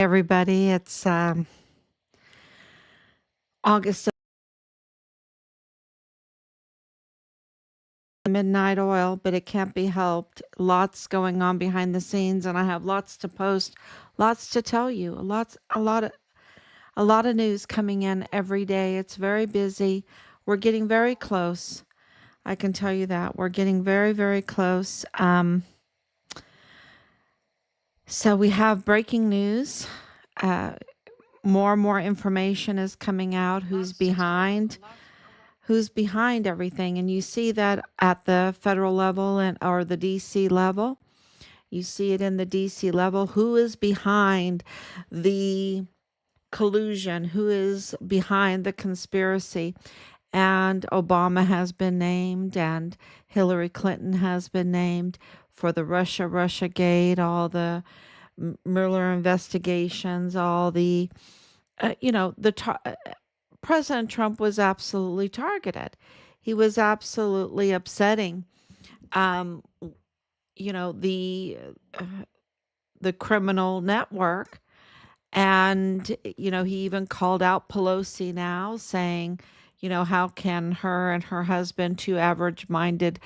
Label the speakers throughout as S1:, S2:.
S1: Everybody. It's August of the midnight oil, but it can't be helped. Lots going on behind the scenes, and I have lots to post, lots to tell you. A lot of news coming in every day. It's very busy. We're getting very close. I can tell you that we're getting very, very close. So we have breaking news. Uh, more and more information is coming out. Who's behind everything, and you see that at the federal level and or the DC level. You see it in the DC level. Who is behind the collusion? Who is behind the conspiracy? And Obama has been named, and Hillary Clinton has been named for the Russia gate, all the Mueller investigations, all the President Trump was absolutely targeted. He was absolutely upsetting. Um, uh, the criminal network, and he even called out Pelosi now, saying, how can her and her husband, two average-minded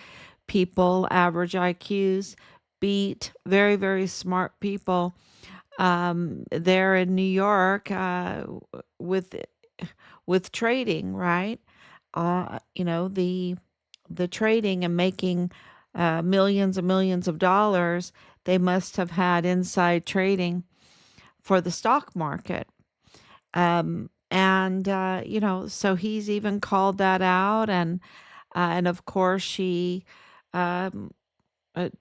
S1: people, average IQs, beat very, very smart people there in New York with trading, right? The trading and making millions and millions of dollars. They must have had inside trading for the stock market. And so he's even called that out, and of course she um,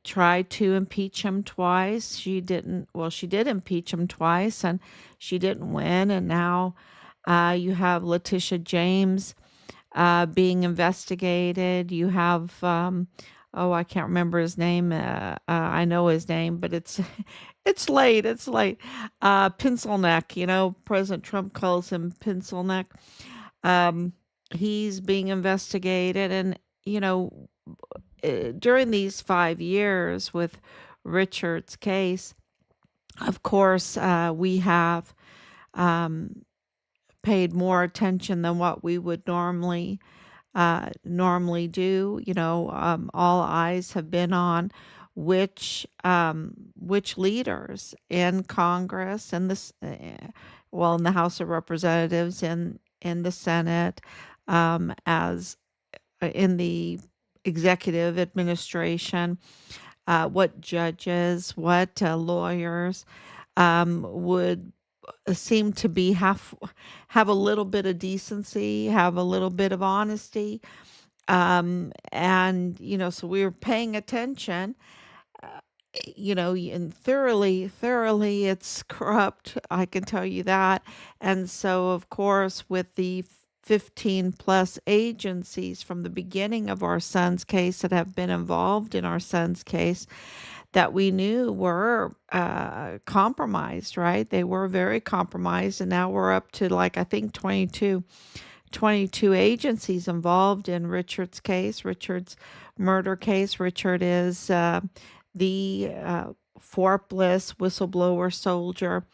S1: tried to impeach him twice. She didn't. Well, she did impeach him twice, and she didn't win. And now you have Letitia James being investigated. You have, oh, I can't remember his name. I know his name, but it's it's late. It's late. Pencil neck. President Trump calls him pencil neck. Um, he's being investigated, and during these 5 years with Richard's case, of course, we have um, paid more attention than what we would normally do. All eyes have been on which leaders in Congress and in the House of Representatives, in the Senate, as in the executive administration, what judges, what lawyers would seem to have a little bit of decency, have a little bit of honesty, and so we were paying attention. uh, and thoroughly it's corrupt, I can tell you that. And so of course, with the 15 plus agencies from the beginning of our son's case that have been involved in our son's case, that we knew were compromised, right? They were very compromised. And now we're up to, like, I think 22 agencies involved in Richard's murder case. Richard is the Fort Bliss whistleblower soldier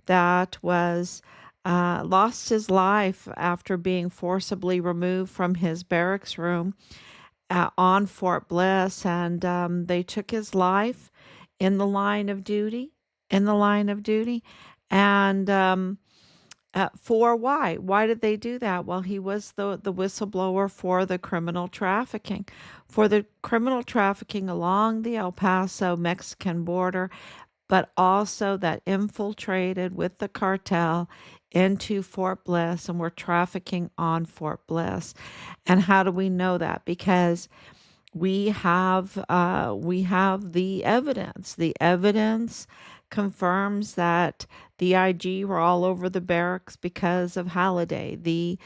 S1: that was lost his life after being forcibly removed from his barracks room on Fort Bliss, and they took his life in the line of duty, and for why? Why did they do that? Well, he was the whistleblower for the criminal trafficking along the El Paso Mexican border, but also that infiltrated with the cartel into Fort Bliss and were trafficking on Fort Bliss. And how do we know that? Because we have the evidence. The evidence confirms that the IG were all over the barracks because of Halliday. The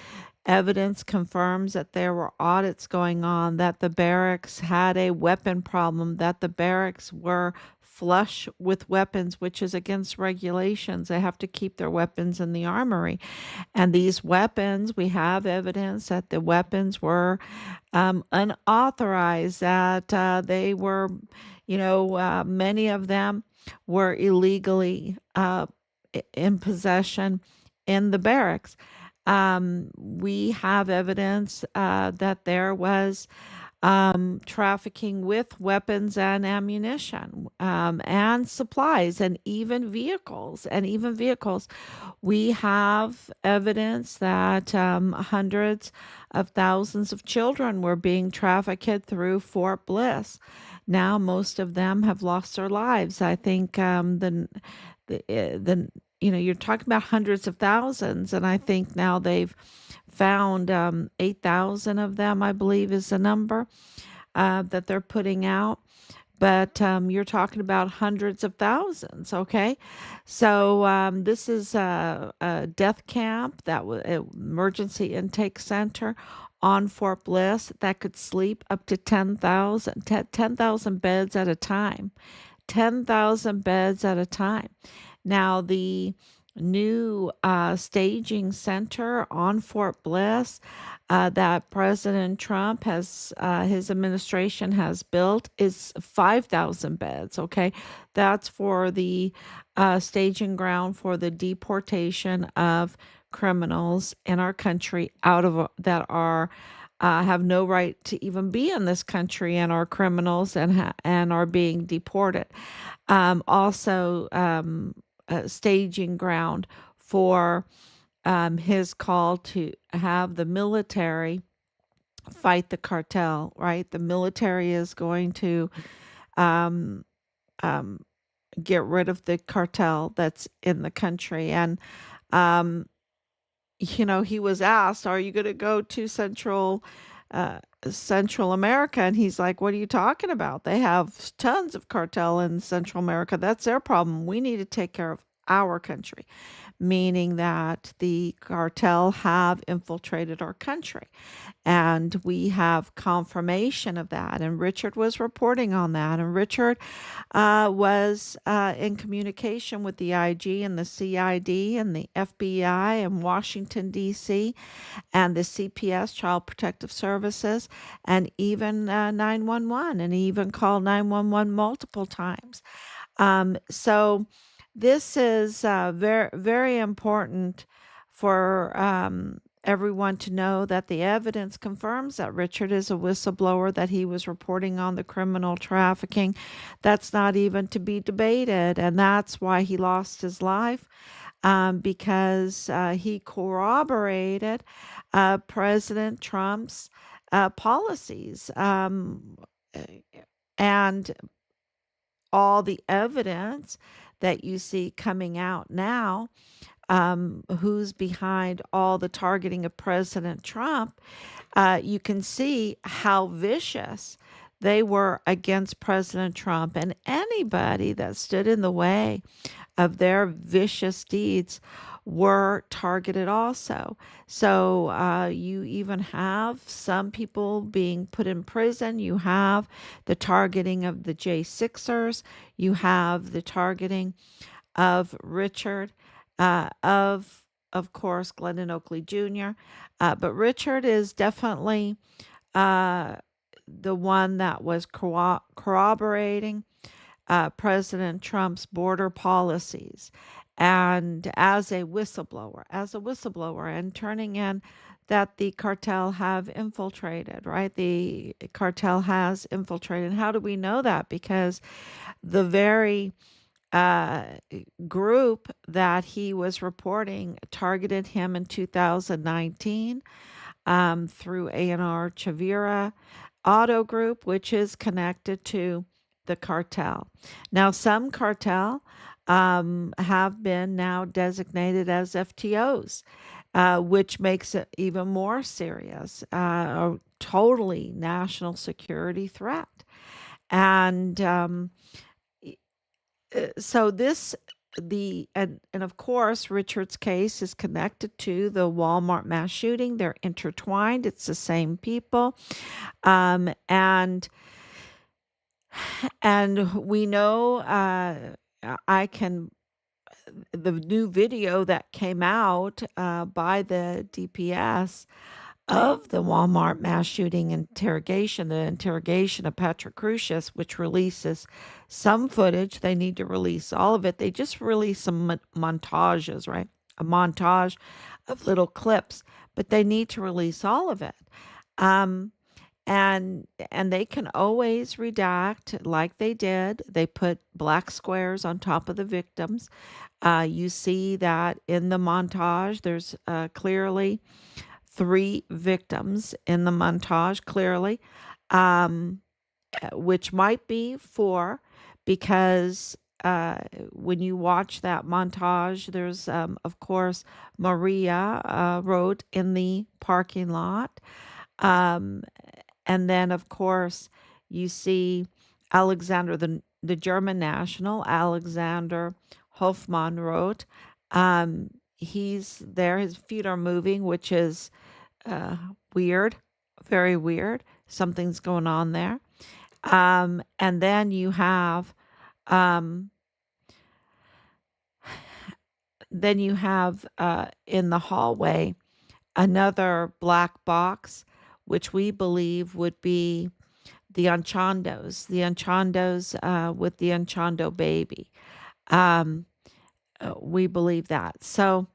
S1: evidence confirms that there were audits going on, that the barracks had a weapon problem, that the barracks were flush with weapons, which is against regulations. They have to keep their weapons in the armory. And these weapons, we have evidence that the weapons were unauthorized, that they were, many of them were illegally in possession in the barracks. We have evidence that there was trafficking with weapons and ammunition, and supplies, and even vehicles, We have evidence that hundreds of thousands of children were being trafficked through Fort Bliss. Now, most of them have lost their lives. I think the you're talking about hundreds of thousands, and I think now they've found 8,000 of them, I believe is the number that they're putting out. But you're talking about hundreds of thousands, okay? So this is a death camp that was emergency intake center on Fort Bliss that could sleep up to 10,000 beds at a time. 10,000 beds at a time. Now, the new staging center on Fort Bliss that President Trump has, his administration has built is 5,000 beds. Okay. That's for the staging ground for the deportation of criminals in our country out of that are have no right to even be in this country and are criminals and and are being deported. Also, a staging ground for his call to have the military fight the cartel. Right, the military is going to um, um, get rid of the cartel that's in the country, and um, he was asked, "Are you going to go to uh, Central America?" And he's like, "What are you talking about? They have tons of cartel in Central America. That's their problem. We need to take care of our country," meaning that the cartel have infiltrated our country. And we have confirmation of that. And Richard was reporting on that. And Richard was in communication with the IG and the CID and the FBI in Washington, D.C., and the CPS, Child Protective Services, and even 911. And he even called 911 multiple times. So this is very, very important for everyone to know that the evidence confirms that Richard is a whistleblower, that he was reporting on the criminal trafficking. That's not even to be debated. And that's why he lost his life, because he corroborated President Trump's policies. And all the evidence that you see coming out now, who's behind all the targeting of President Trump, you can see how vicious they were against President Trump, and anybody that stood in the way of their vicious deeds were targeted also. So you even have some people being put in prison. You have the targeting of the J6ers. You have the targeting of Richard, of course, Glennon Oakley Jr. But Richard is definitely uh, the one that was corroborating President Trump's border policies, and as a whistleblower, and turning in that the cartel have infiltrated, right? The cartel has infiltrated. How do we know that? Because the very uh, group that he was reporting targeted him in 2019 through A&R Chavira Auto Group, which is connected to the cartel. Now, some cartel have been now designated as FTOs, which makes it even more serious, a totally national security threat. And so this the and of course Richard's case is connected to the Walmart mass shooting. They're intertwined. It's the same people. And we know I can the new video that came out by the DPS of the Walmart mass shooting interrogation, the interrogation of Patrick Crucius, which releases some footage. They need to release all of it. They just release some montages, right? A montage of little clips, but they need to release all of it. Um, and they can always redact like they did. They put black squares on top of the victims. You see that in the montage. There's clearly three victims in the montage, clearly, um, which might be four, because when you watch that montage, there's, of course, Maria wrote in the parking lot. Um, and then, of course, you see Alexander, the German national, Alexander Hofmann wrote. He's there, his feet are moving, which is uh, weird, very weird. Something's going on there. And um, then you have in the hallway another black box, which we believe would be the Unchandos with the Unchando baby. Um, we believe that. So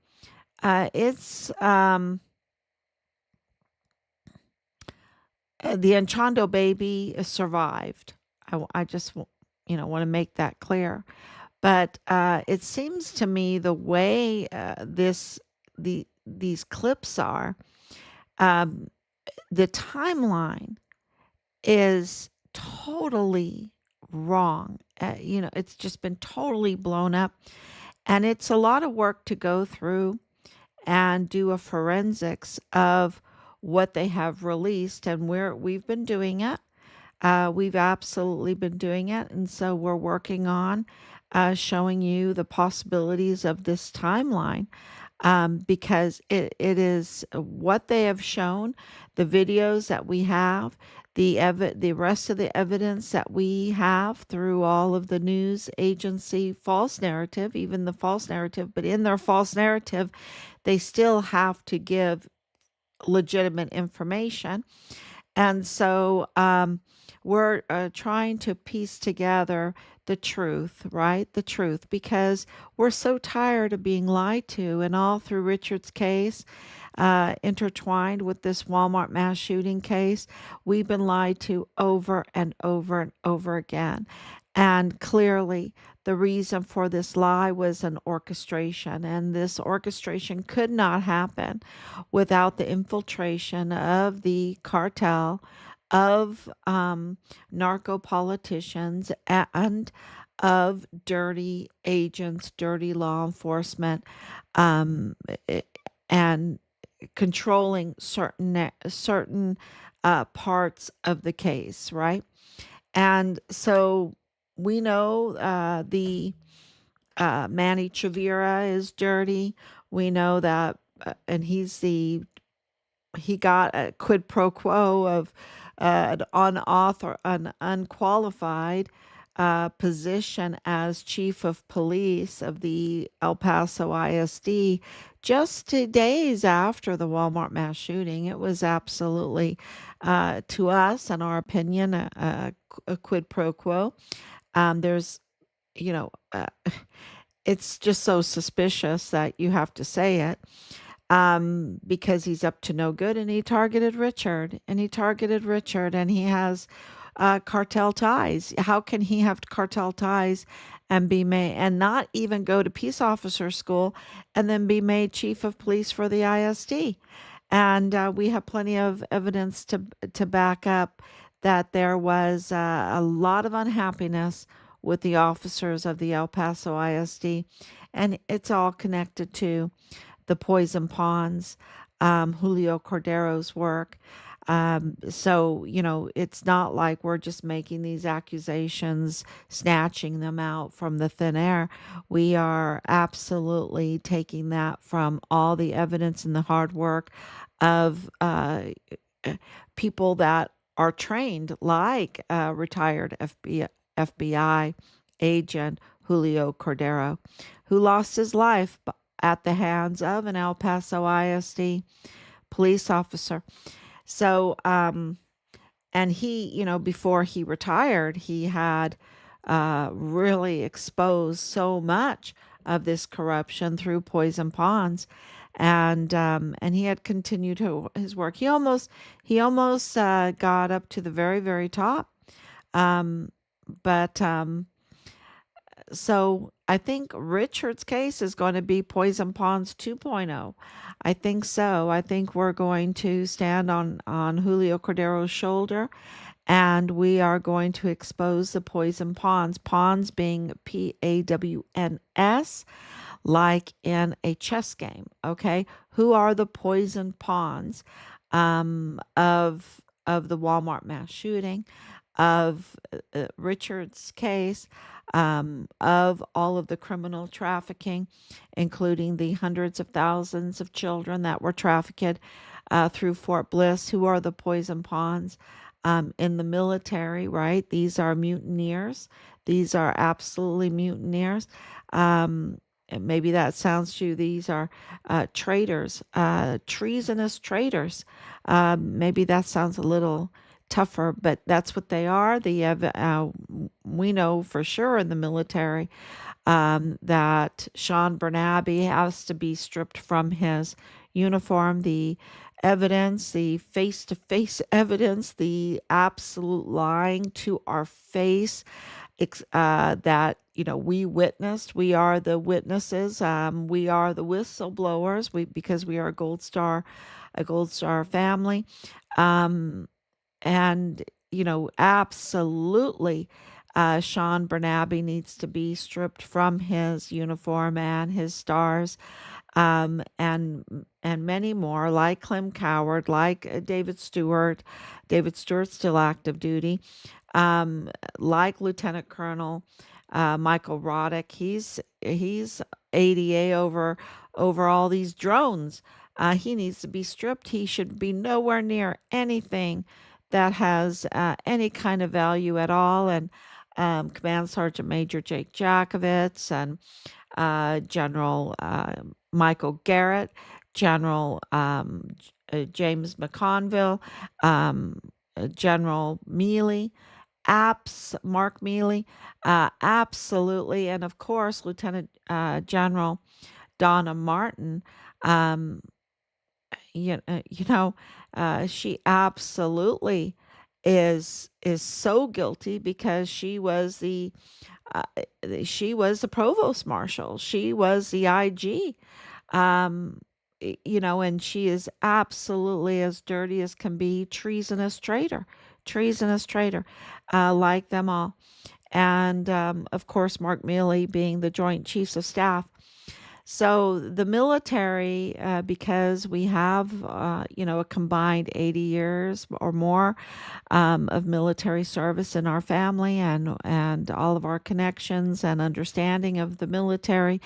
S1: it's the Enchando baby survived. I just, want to make that clear. But it seems to me the way these clips are, um, the timeline is totally wrong. It's just been totally blown up, and it's a lot of work to go through and do a forensics of what they have released, and we've been doing it. We've absolutely been doing it, and so we're working on showing you the possibilities of this timeline, because it is what they have shown, the videos that we have, the rest of the evidence that we have through all of the news agency false narrative, even the false narrative, but in their false narrative, they still have to give legitimate information. And so we're trying to piece together the truth, right? The truth, because we're so tired of being lied to. And all through Richard's case, intertwined with this Walmart mass shooting case, we've been lied to over and over and over again. And clearly, the reason for this lie was an orchestration, and this orchestration could not happen without the infiltration of the cartel, of narco politicians, and of dirty agents, dirty law enforcement, um, and controlling certain parts of the case, right? And so we know the Manny Chavira is dirty. We know that, and he got a quid pro quo of an unqualified position as chief of police of the El Paso ISD just 2 days after the Walmart mass shooting. It was absolutely, to us, in our opinion, a quid pro quo. There's, you know, uh, it's just so suspicious that you have to say it, because he's up to no good, and he targeted Richard, and he has cartel ties. How can he have cartel ties and be made, and not even go to peace officer school, and then be made chief of police for the ISD? And we have plenty of evidence to back up that there was a lot of unhappiness with the officers of the El Paso ISD, and it's all connected to the Poison Pawns, Julio Cordero's work. So, it's not like we're just making these accusations, snatching them out from the thin air. We are absolutely taking that from all the evidence and the hard work of people that are trained, like retired FBI agent Julio Cordero, who lost his life at the hands of an El Paso ISD police officer. So, and he, before he retired, he had really exposed so much of this corruption through Poison Ponds, and he had continued his work. He almost got up to the very, very top. Um, but So I think Richard's case is going to be Poison Ponds 2.0. I think so. I think we're going to stand on Julio Cordero's shoulder, and we are going to expose the poison ponds, ponds being PAWNS, like in a chess game. Okay, who are the poison pawns of the Walmart mass shooting, of Richard's case, of all of the criminal trafficking, including the hundreds of thousands of children that were trafficked through Fort Bliss? Who are the poison pawns in the military? Right, these are mutineers. These are absolutely mutineers. And maybe that sounds to you. These are traitors, treasonous traitors. Maybe that sounds a little tougher, but that's what they are. We know for sure in the military that Sean Bernabe has to be stripped from his uniform. The evidence, the face to face evidence, the absolute lying to our face that we witnessed. We are the witnesses. We are the whistleblowers. Because we are a Gold Star family, and absolutely, Sean Bernabe needs to be stripped from his uniform and his stars, and many more, like Clem Coward, like David Stewart. David Stewart's still active duty, like Lieutenant Colonel Michael Roddick. He's ADA over all these drones. He needs to be stripped. He should be nowhere near anything that has any kind of value at all. And Command Sergeant Major Jake Jakovitz and General Michael Garrett, General James McConville, General Mealy, Mark Mealy, absolutely, and of course Lieutenant General Donna Martin. Um, you know, she absolutely is so guilty because uh, she was the provost marshal. She was the IG. Um, and she is absolutely as dirty as can be, treasonous traitor, like them all. And of course, Mark Milley being the Joint Chiefs of Staff. So the military, because we have, a combined 80 years or more of military service in our family, and all of our connections and understanding of the military,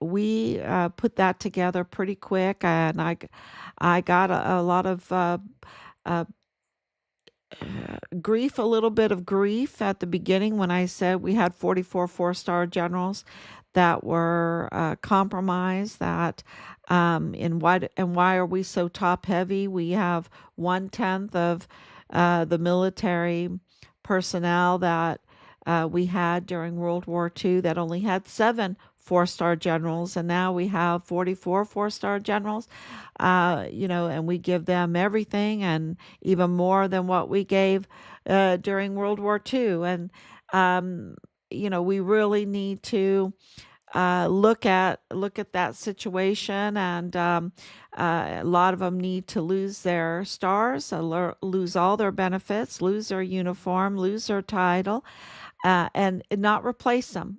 S1: we put that together pretty quick, and I got a lot of uh, grief, a little bit of grief at the beginning when I said we had 44 four-star generals that were compromised. That why are we so top heavy? We have 1/10 of the military personnel that we had during World War II that only had 7 four-star generals, and now we have 44 four-star generals, and we give them everything and even more than what we gave during World War II. And, we really need to look at that situation, and a lot of them need to lose their stars, lose all their benefits, lose their uniform, lose their title, and not replace them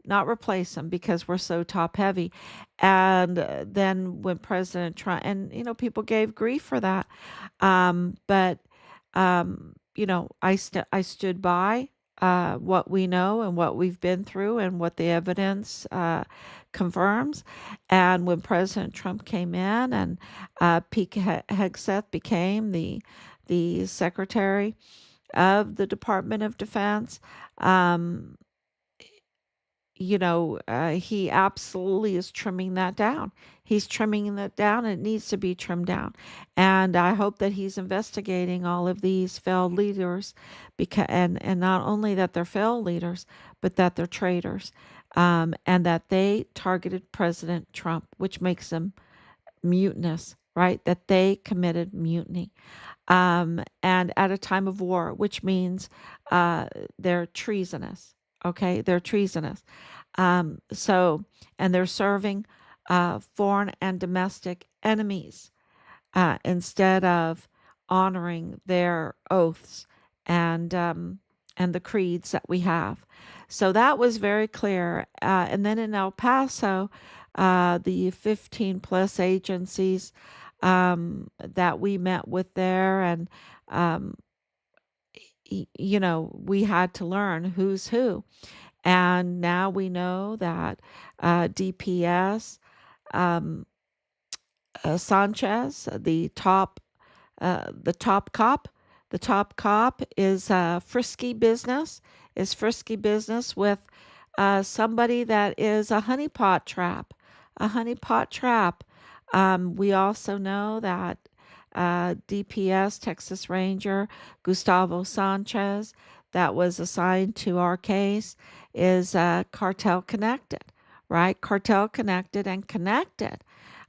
S1: because we're so top heavy. And then when President Trump, and people gave grief for that, but I stood by what we know and what we've been through and what the evidence confirms. And when President Trump came in, and Pete Hegseth became the Secretary of the Department of Defense, um, he absolutely is trimming that down. He's trimming that down. It needs to be trimmed down. And I hope that he's investigating all of these failed leaders and not only that they're failed leaders, but that they're traitors. And that they targeted President Trump, which makes them mutinous, right? That they committed mutiny. And at a time of war, which means they're treasonous. Okay, they're treasonous. So, and they're serving foreign and domestic enemies instead of honoring their oaths and the creeds that we have. So that was very clear. And then in El Paso, the 15 plus agencies that we met with there, and um, we had to learn who's who. And now we know that DPS, um, Sanchez, the top cop, the top cop is frisky business, with somebody that is a honeypot trap, a honeypot trap. We also know that DPS Texas Ranger Gustavo Sanchez, that was assigned to our case, is cartel connected, right? Cartel connected and connected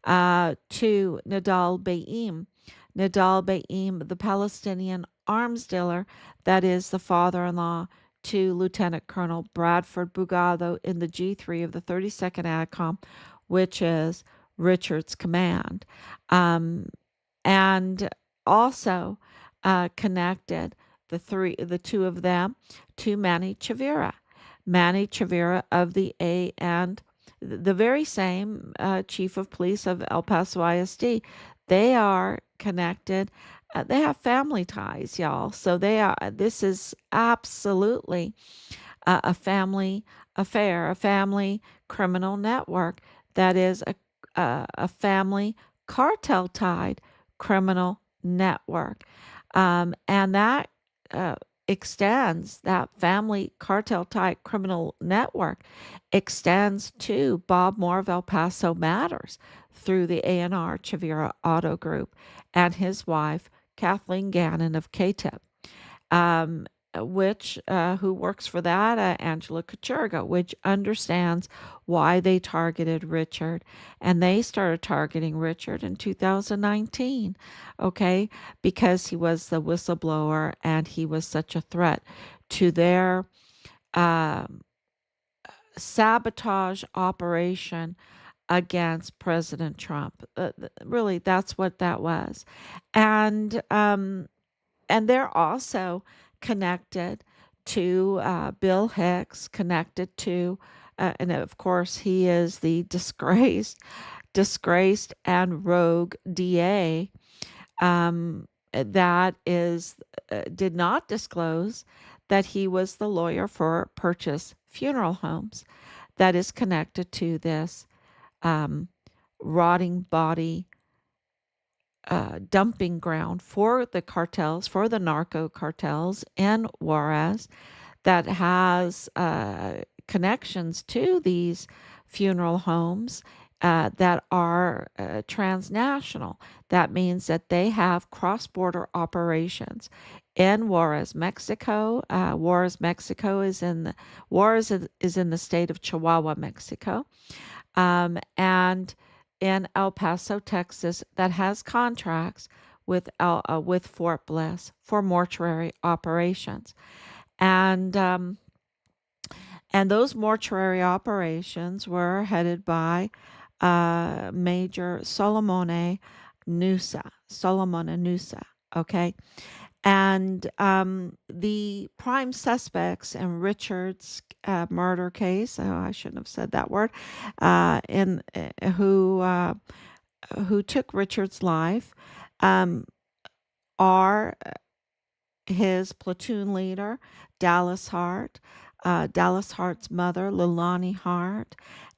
S1: to Nadal Baim. Nadal Baim, the Palestinian arms dealer, that is the father in law to Lieutenant Colonel Bradford Bugado in the G3 of the 32nd ADCOM, which is Richard's command. Um, and also connected the two of them to Manny Chavira. Manny Chavira of the A and the very same chief of police of El Paso ISD. They are connected. They have family ties, y'all. So they are. This is absolutely a family affair, a family criminal network that is a family cartel tied criminal network. And that extends, that family cartel type criminal network extends to Bob Moore of El Paso Matters through the A&R Chavira Auto Group and his wife, Kathleen Gannon of KTIP. Which who works for that, Angela Kucherga, which understands why they targeted Richard, and they started targeting Richard in 2019, okay, because he was the whistleblower and he was such a threat to their um, sabotage operation against President Trump. Really, that's what that was, and they're also connected to Bill Hicks, connected to, and of course, he is the disgraced and rogue DA that is did not disclose that he was the lawyer for Purchase Funeral Homes, that is connected to this um, rotting body dumping ground for the cartels, for the narco cartels in Juarez, that has connections to these funeral homes that are transnational. That means that they have cross-border operations in Juarez, Mexico. Juarez is in the state of Chihuahua, Mexico, and in El Paso, Texas, that has contracts with Fort Bliss for mortuary operations, and those mortuary operations were headed by Major Solomone Nusa. Solomone Nusa. Okay. And the prime suspects in Richard's murder case, oh, I shouldn't have said that word, in who took Richard's life, um, are his platoon leader, Dallas Hart, Dallas Hart's mother, Lilani Hart,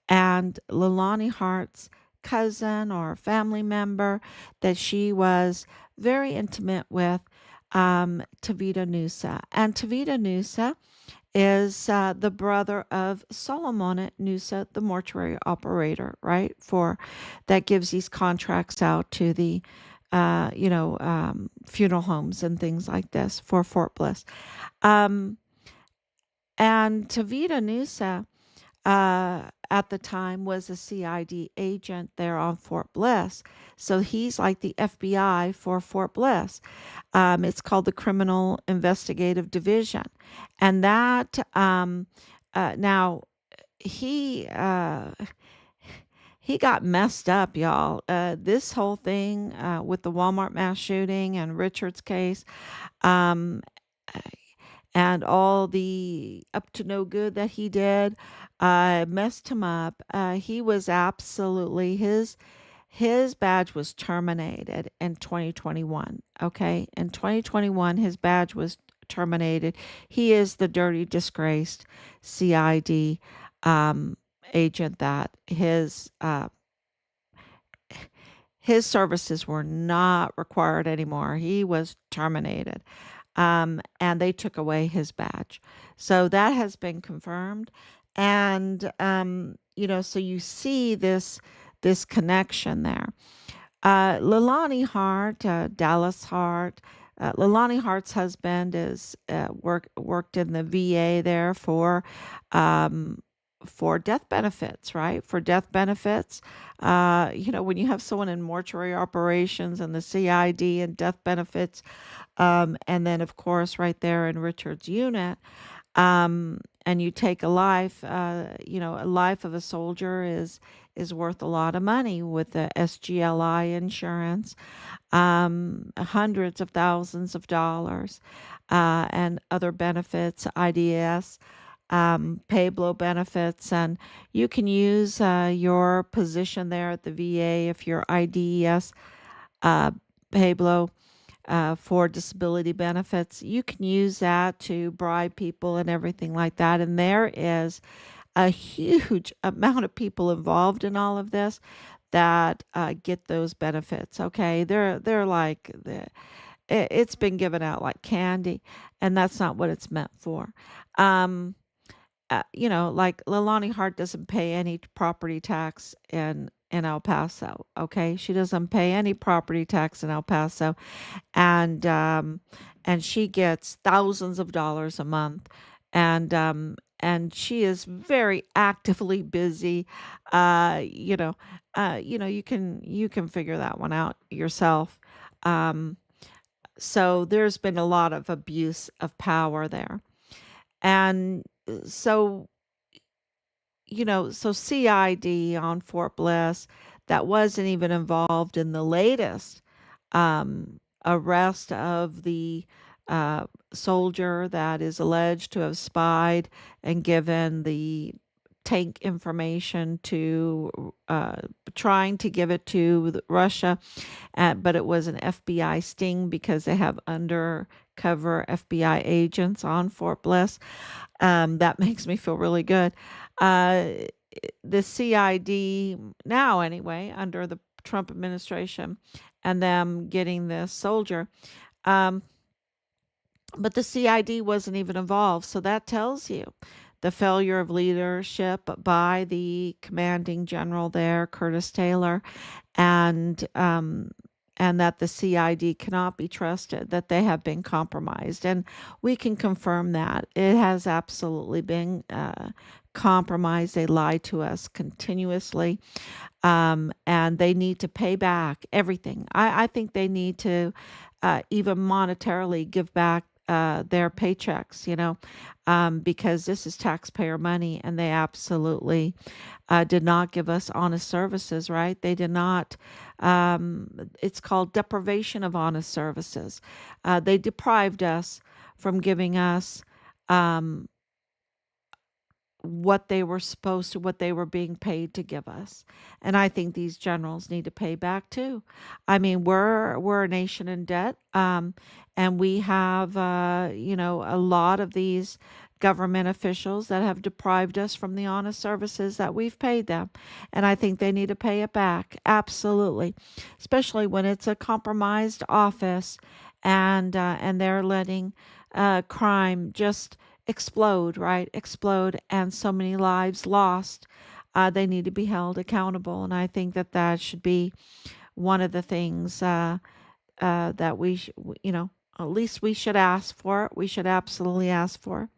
S1: and Lilani Hart's cousin or family member that she was very intimate with, Tavita Nusa. And Tavita Nusa is the brother of Solomon Nusa, the mortuary operator, right? For that gives these contracts out to the funeral homes and things like this for Fort Bliss. Um, and Tavita Nusa at the time was a CID agent there on Fort Bliss. So he's like the FBI for Fort Bliss. It's called the Criminal Investigative Division. And that, now he, uh, he got messed up, y'all. This whole thing with the Walmart mass shooting and Richard's case, um, and all the up to no good that he did messed him up. He was absolutely his badge was terminated in 2021. Okay, in 2021, his badge was terminated. He is the dirty, disgraced CID um, agent that his services were not required anymore. He was terminated. And they took away his badge. So that has been confirmed. And, so you see this connection there. Lilani Hart, Dallas Hart. Lilani Hart's husband is worked in the VA there um, for death benefits, right? For death benefits, when you have someone in mortuary operations and the CID and death benefits, and then of course right there in Richard's unit, and you take a life, a life of a soldier is worth a lot of money with the SGLI insurance, hundreds of thousands of dollars, and other benefits, IDS, Pablo benefits, and you can use your position there at the VA if you're IDES, uh, Pablo, for disability benefits. You can use that to bribe people and everything like that. And there is a huge amount of people involved in all of this that get those benefits. Okay, they're like it's been given out like candy, and that's not what it's meant for. Um, like Leilani Hart doesn't pay any property tax in El Paso. Okay, she doesn't pay any property tax in El Paso, and she gets thousands of dollars a month, and she is very actively busy. You can figure that one out yourself. Um, so there's been a lot of abuse of power there, and so so CID on Fort Bliss that wasn't even involved in the latest arrest of the soldier that is alleged to have spied and given the tank information to trying to give it to Russia, but it was an FBI sting because they have undercover FBI agents on Fort Bliss. That makes me feel really good. Uh, the CID now, anyway, under the Trump administration, and them getting this soldier. Um, but the CID wasn't even involved. So that tells you the failure of leadership by the commanding general there, Curtis Taylor, and that the CID cannot be trusted, that they have been compromised. And we can confirm that. It has absolutely been compromised. They lie to us continuously, and they need to pay back everything. I think they need to even monetarily give back their paychecks, because this is taxpayer money, and they absolutely did not give us honest services, right? They did not. It's called deprivation of honest services. They deprived us from giving us um, what they were being paid to give us. And I think these generals need to pay back too. I mean, we're a nation in debt, and we have a lot of these government officials that have deprived us from the honest services that we've paid them, and I think they need to pay it back absolutely, especially when it's a compromised office, and they're letting crime just explode, right? Explode, and so many lives lost. They need to be held accountable, and I think that that should be one of the things that you know, at least we should ask for it. We should absolutely ask for.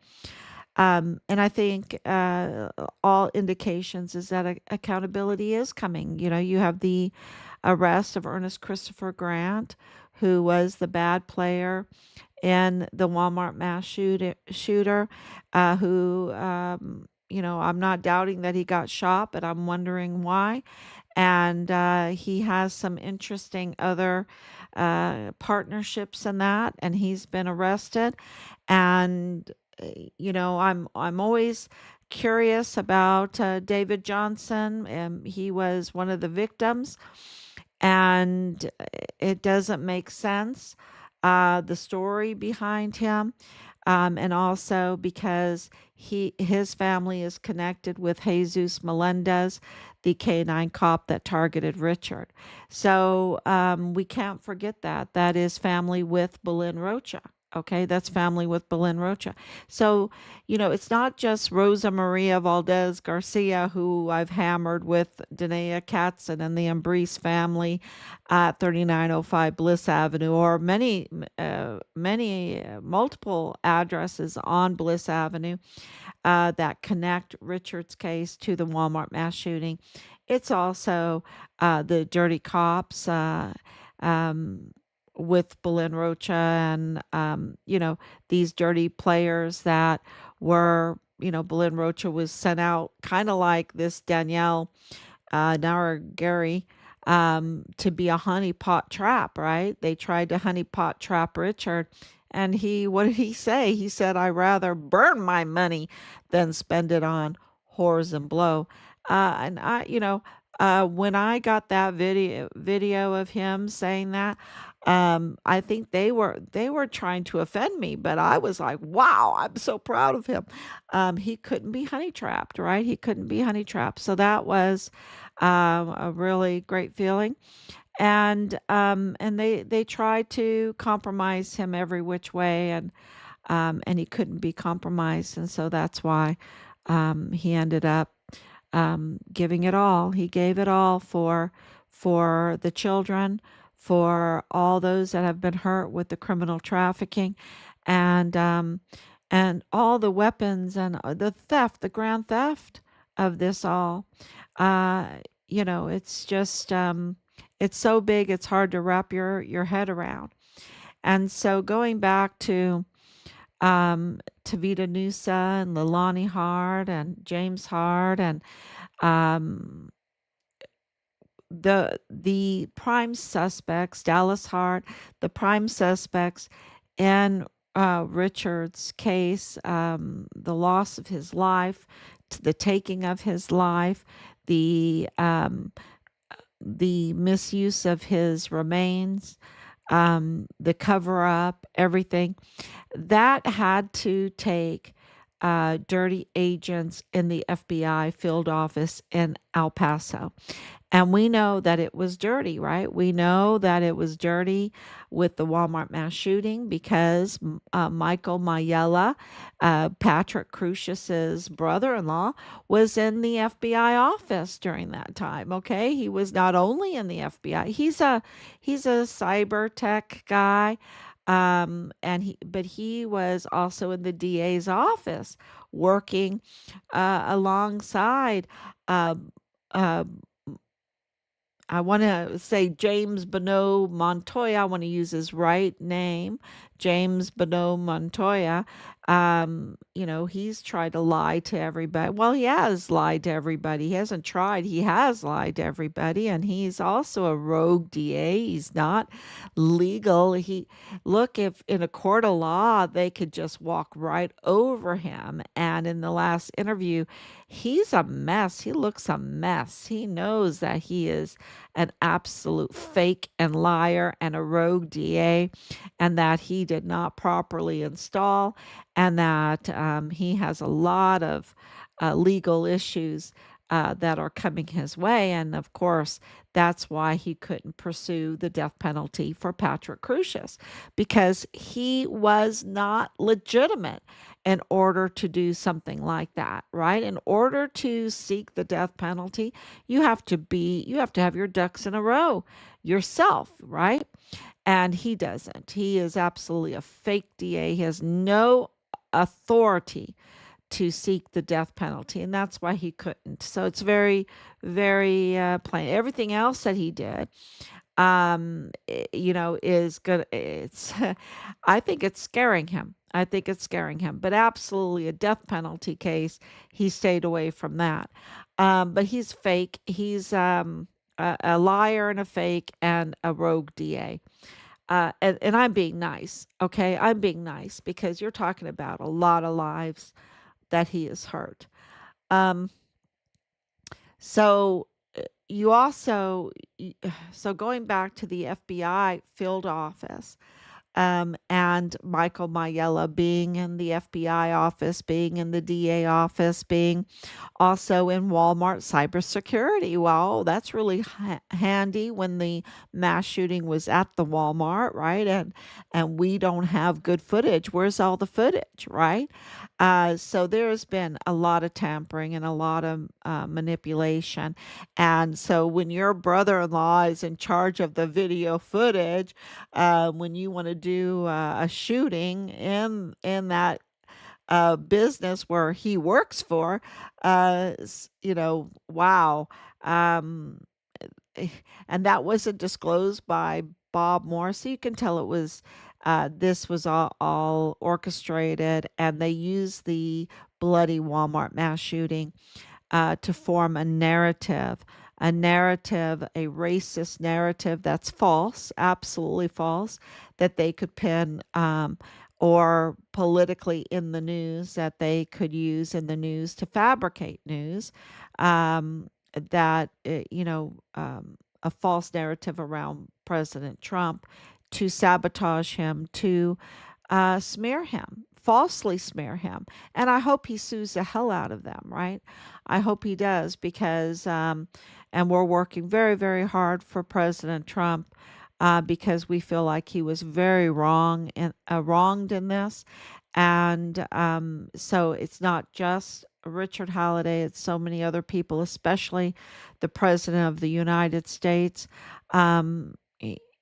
S1: And I think all indications is that accountability is coming. You know, you have the arrest of Ernest Christopher Grant, who was the bad player in the Walmart shooter, who, you know, I'm not doubting that he got shot, but I'm wondering why. And he has some interesting other partnerships in that, and he's been arrested. And you know, I'm always curious about David Johnson. He was one of the victims, and it doesn't make sense, the story behind him, and also because his family is connected with Jesus Melendez, the canine cop that targeted Richard. So we can't forget that that is family with Belen Rocha. Okay, that's family with Belen Rocha. So, you know, it's not just Rosa Maria Valdez Garcia, who I've hammered with Danae Katzen and the Ambrose family at 3905 Bliss Avenue, or multiple addresses on Bliss Avenue that connect Richard's case to the Walmart mass shooting. It's also the dirty cops um, with Belen Rocha and, you know, these dirty players that were, you know, Belen Rocha was sent out kind of like this Danielle Gary, to be a honeypot trap, right? They tried to honeypot trap Richard. And what did he say? He said, I rather burn my money than spend it on whores and blow. And you know, when I got that video of him saying that, I think they were trying to offend me, but I was like, wow, I'm so proud of him. He couldn't be honey trapped, right? He couldn't be honey trapped. So that was a really great feeling. And they tried to compromise him every which way, and he couldn't be compromised, and so that's why he ended up giving it all. He gave it all for the children, for all those that have been hurt with the criminal trafficking, and all the weapons and the theft, the grand theft of this all. Uh, you know, it's just it's so big, it's hard to wrap your head around. And so going back to Tavita Nusa and Leilani Hart and James Hart and um, the prime suspects, Dallas Hart, the prime suspects in Richard's case, the loss of his life, the taking of his life, the um, the misuse of his remains, the cover up, everything that had to take dirty agents in the FBI field office in El Paso. And we know that it was dirty, right? We know that it was dirty with the Walmart mass shooting because Michael Mayella, Patrick Crucius's brother-in-law, was in the FBI office during that time. Okay, he was not only in the FBI. He's a cyber tech guy, but he was also in the DA's office working alongside. Uh, uh, I want to say James Bonneau Montoya. I want to use his right name, James Bonneau Montoya. You know, he's tried to lie to everybody. Well, he has lied to everybody. He hasn't tried. He has lied to everybody, and he's also a rogue DA. He's not legal. Look, if in a court of law they could just walk right over him. And in the last interview, he's a mess. He looks a mess. He knows that he is an absolute fake and liar and a rogue DA, and that he did not properly install, and that he has a lot of legal issues that are coming his way. And of course, that's why he couldn't pursue the death penalty for Patrick Crucius, because he was not legitimate. in order to do something like that, right? In order to seek the death penalty, you have to have your ducks in a row yourself, right? And he doesn't. He is absolutely a fake DA. He has no authority to seek the death penalty, and that's why he couldn't. So it's very, very plain. Everything else that he did, is good. It's, I think it's scaring him. I think it's scaring him. But absolutely, a death penalty case, he stayed away from that. But he's fake. He's a liar and a fake and a rogue DA. And I'm being nice, okay? I'm being nice because you're talking about a lot of lives that he has hurt. Um, so you also, so going back to the FBI field office, and Michael Mayella being in the FBI office, being in the DA office, being also in Walmart cybersecurity. Well, that's really handy when the mass shooting was at the Walmart, right? And we don't have good footage. Where's all the footage, right? So there's been a lot of tampering and a lot of manipulation. And so when your brother-in-law is in charge of the video footage, when you want to do a shooting in that business where he works for, wow. Um, and that wasn't disclosed by Bob Moore, so you can tell it was this was all orchestrated, and they used the bloody Walmart mass shooting to form a racist narrative that's false, absolutely false, that they could pin, or politically in the news, that they could use in the news to fabricate news, that, a false narrative around President Trump to sabotage him, to smear him, falsely smear him. And I hope he sues the hell out of them, right? I hope he does because, and we're working very, very hard for President Trump because we feel like he was very wronged in this. And so it's not just Richard Halliday, it's so many other people, especially the President of the United States. Um,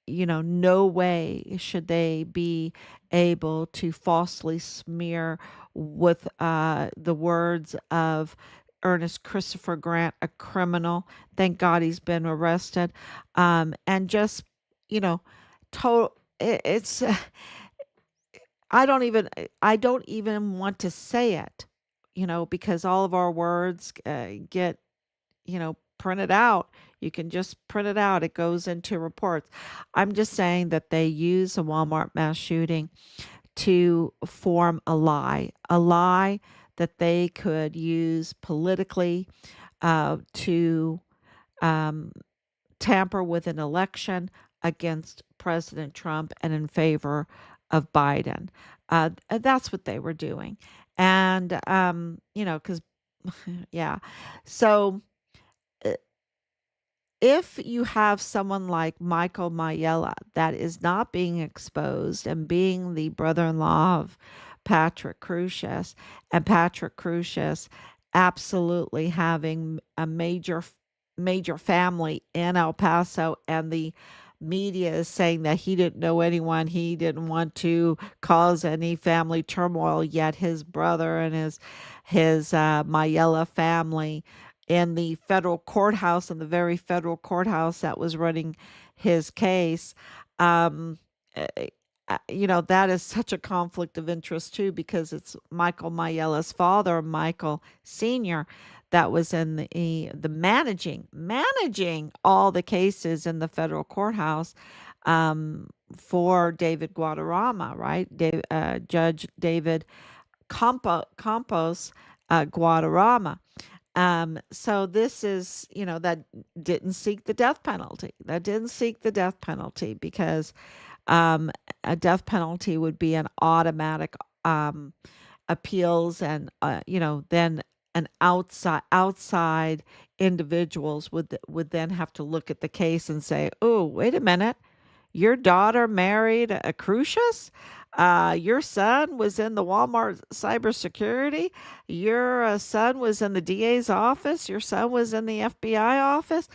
S1: no way should they be able to falsely smear with the words of Ernest Christopher Grant, a criminal. Thank God he's been arrested. And just, you know, total, it's, I don't even want to say it, because all of our words get, printed out. You can just print it out. It goes into reports. I'm just saying that they use a Walmart mass shooting to form a lie that they could use politically to um, tamper with an election against President Trump and in favor of Biden. That's what they were doing. And, because, yeah. So uh, if you have someone like Michael Mayella that is not being exposed and being the brother-in-law of Patrick Crusius, and Patrick Crusius absolutely having a major family in El Paso, and the media is saying that he didn't know anyone, he didn't want to cause any family turmoil, yet his brother and his Mayella family in the federal courthouse, in the very federal courthouse that was running his case. Um, uh, that is such a conflict of interest too, because it's Michael Mayella's father, Michael Sr., that was in the managing all the cases in the federal courthouse for David Guadarrama, right? Judge David Campos Guadarrama. So this is, that didn't seek the death penalty. That didn't seek the death penalty because a death penalty would be an automatic appeals, and then an outside individuals would then have to look at the case and say, oh, wait a minute, your daughter married a Crucius? Your son was in the Walmart cybersecurity. Your son was in the DA's office. Your son was in the FBI office.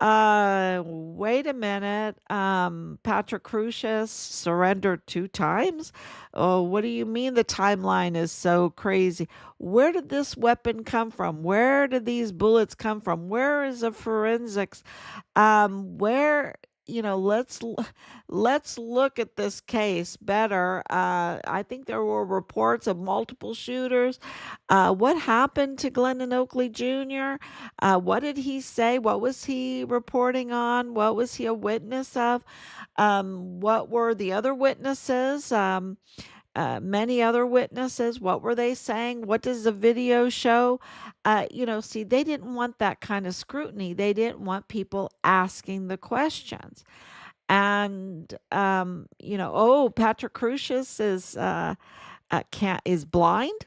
S1: Wait a minute. Patrick Crucius surrendered 2 times. Oh, what do you mean the timeline is so crazy? Where did this weapon come from? Where did these bullets come from? Where is the forensics? Where, you know, let's look at this case better. I think there were reports of multiple shooters. What happened to Glennon Oakley Jr.? What did he say? What was he reporting on? What was he a witness of? What were the other witnesses? Many other witnesses. What were they saying? What does the video show? See, they didn't want that kind of scrutiny. They didn't want people asking the questions. And oh, Patrick Crucius is blind.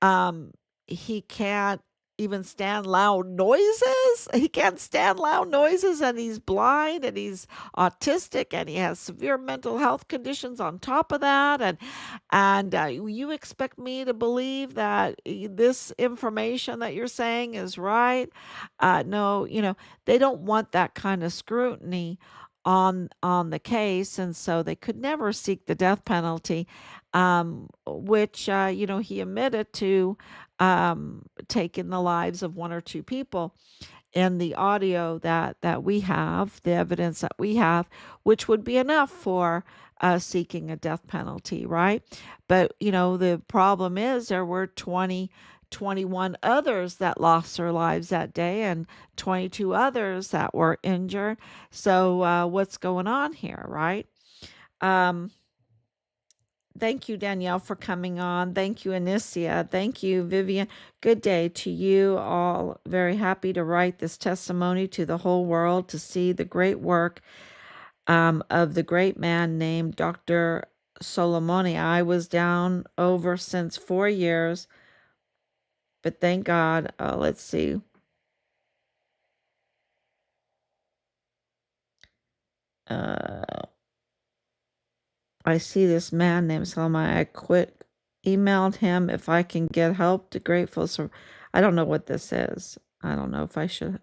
S1: Um, he can't even stand loud noises. He can't stand loud noises, and he's blind, and he's autistic, and he has severe mental health conditions on top of that. And you expect me to believe that this information that you're saying is right? No, they don't want that kind of scrutiny on the case, and so they could never seek the death penalty, which he admitted to taking the lives of 1 or 2 people in the audio that we have, the evidence that we have, which would be enough for seeking a death penalty, right? But the problem is there were 21 others that lost their lives that day, and 22 others that were injured. So what's going on here, right? Um, Thank you, Danielle, for coming on. Thank you, Anicia. Thank you, Vivian. Good day to you all. Very happy to write this testimony to the whole world to see the great work of the great man named Dr. Solomoni. I was down over since 4 years, but thank God. Let's see. I see this man named Solomoni. I emailed him if I can get help to grateful. So I don't know what this is. I don't know if I should.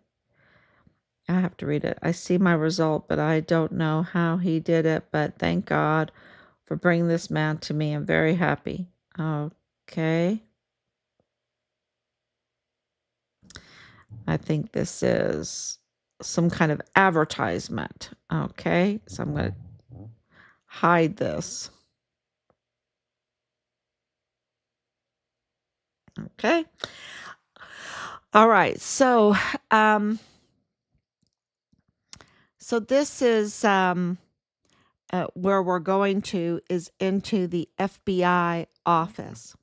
S1: I have to read it. I see my result, but I don't know how he did it. But thank God for bringing this man to me. I'm very happy. Okay. I think this is some kind of advertisement. Okay. So I'm going to hide this. Okay. All right. So this is where we're going to is into the FBI office.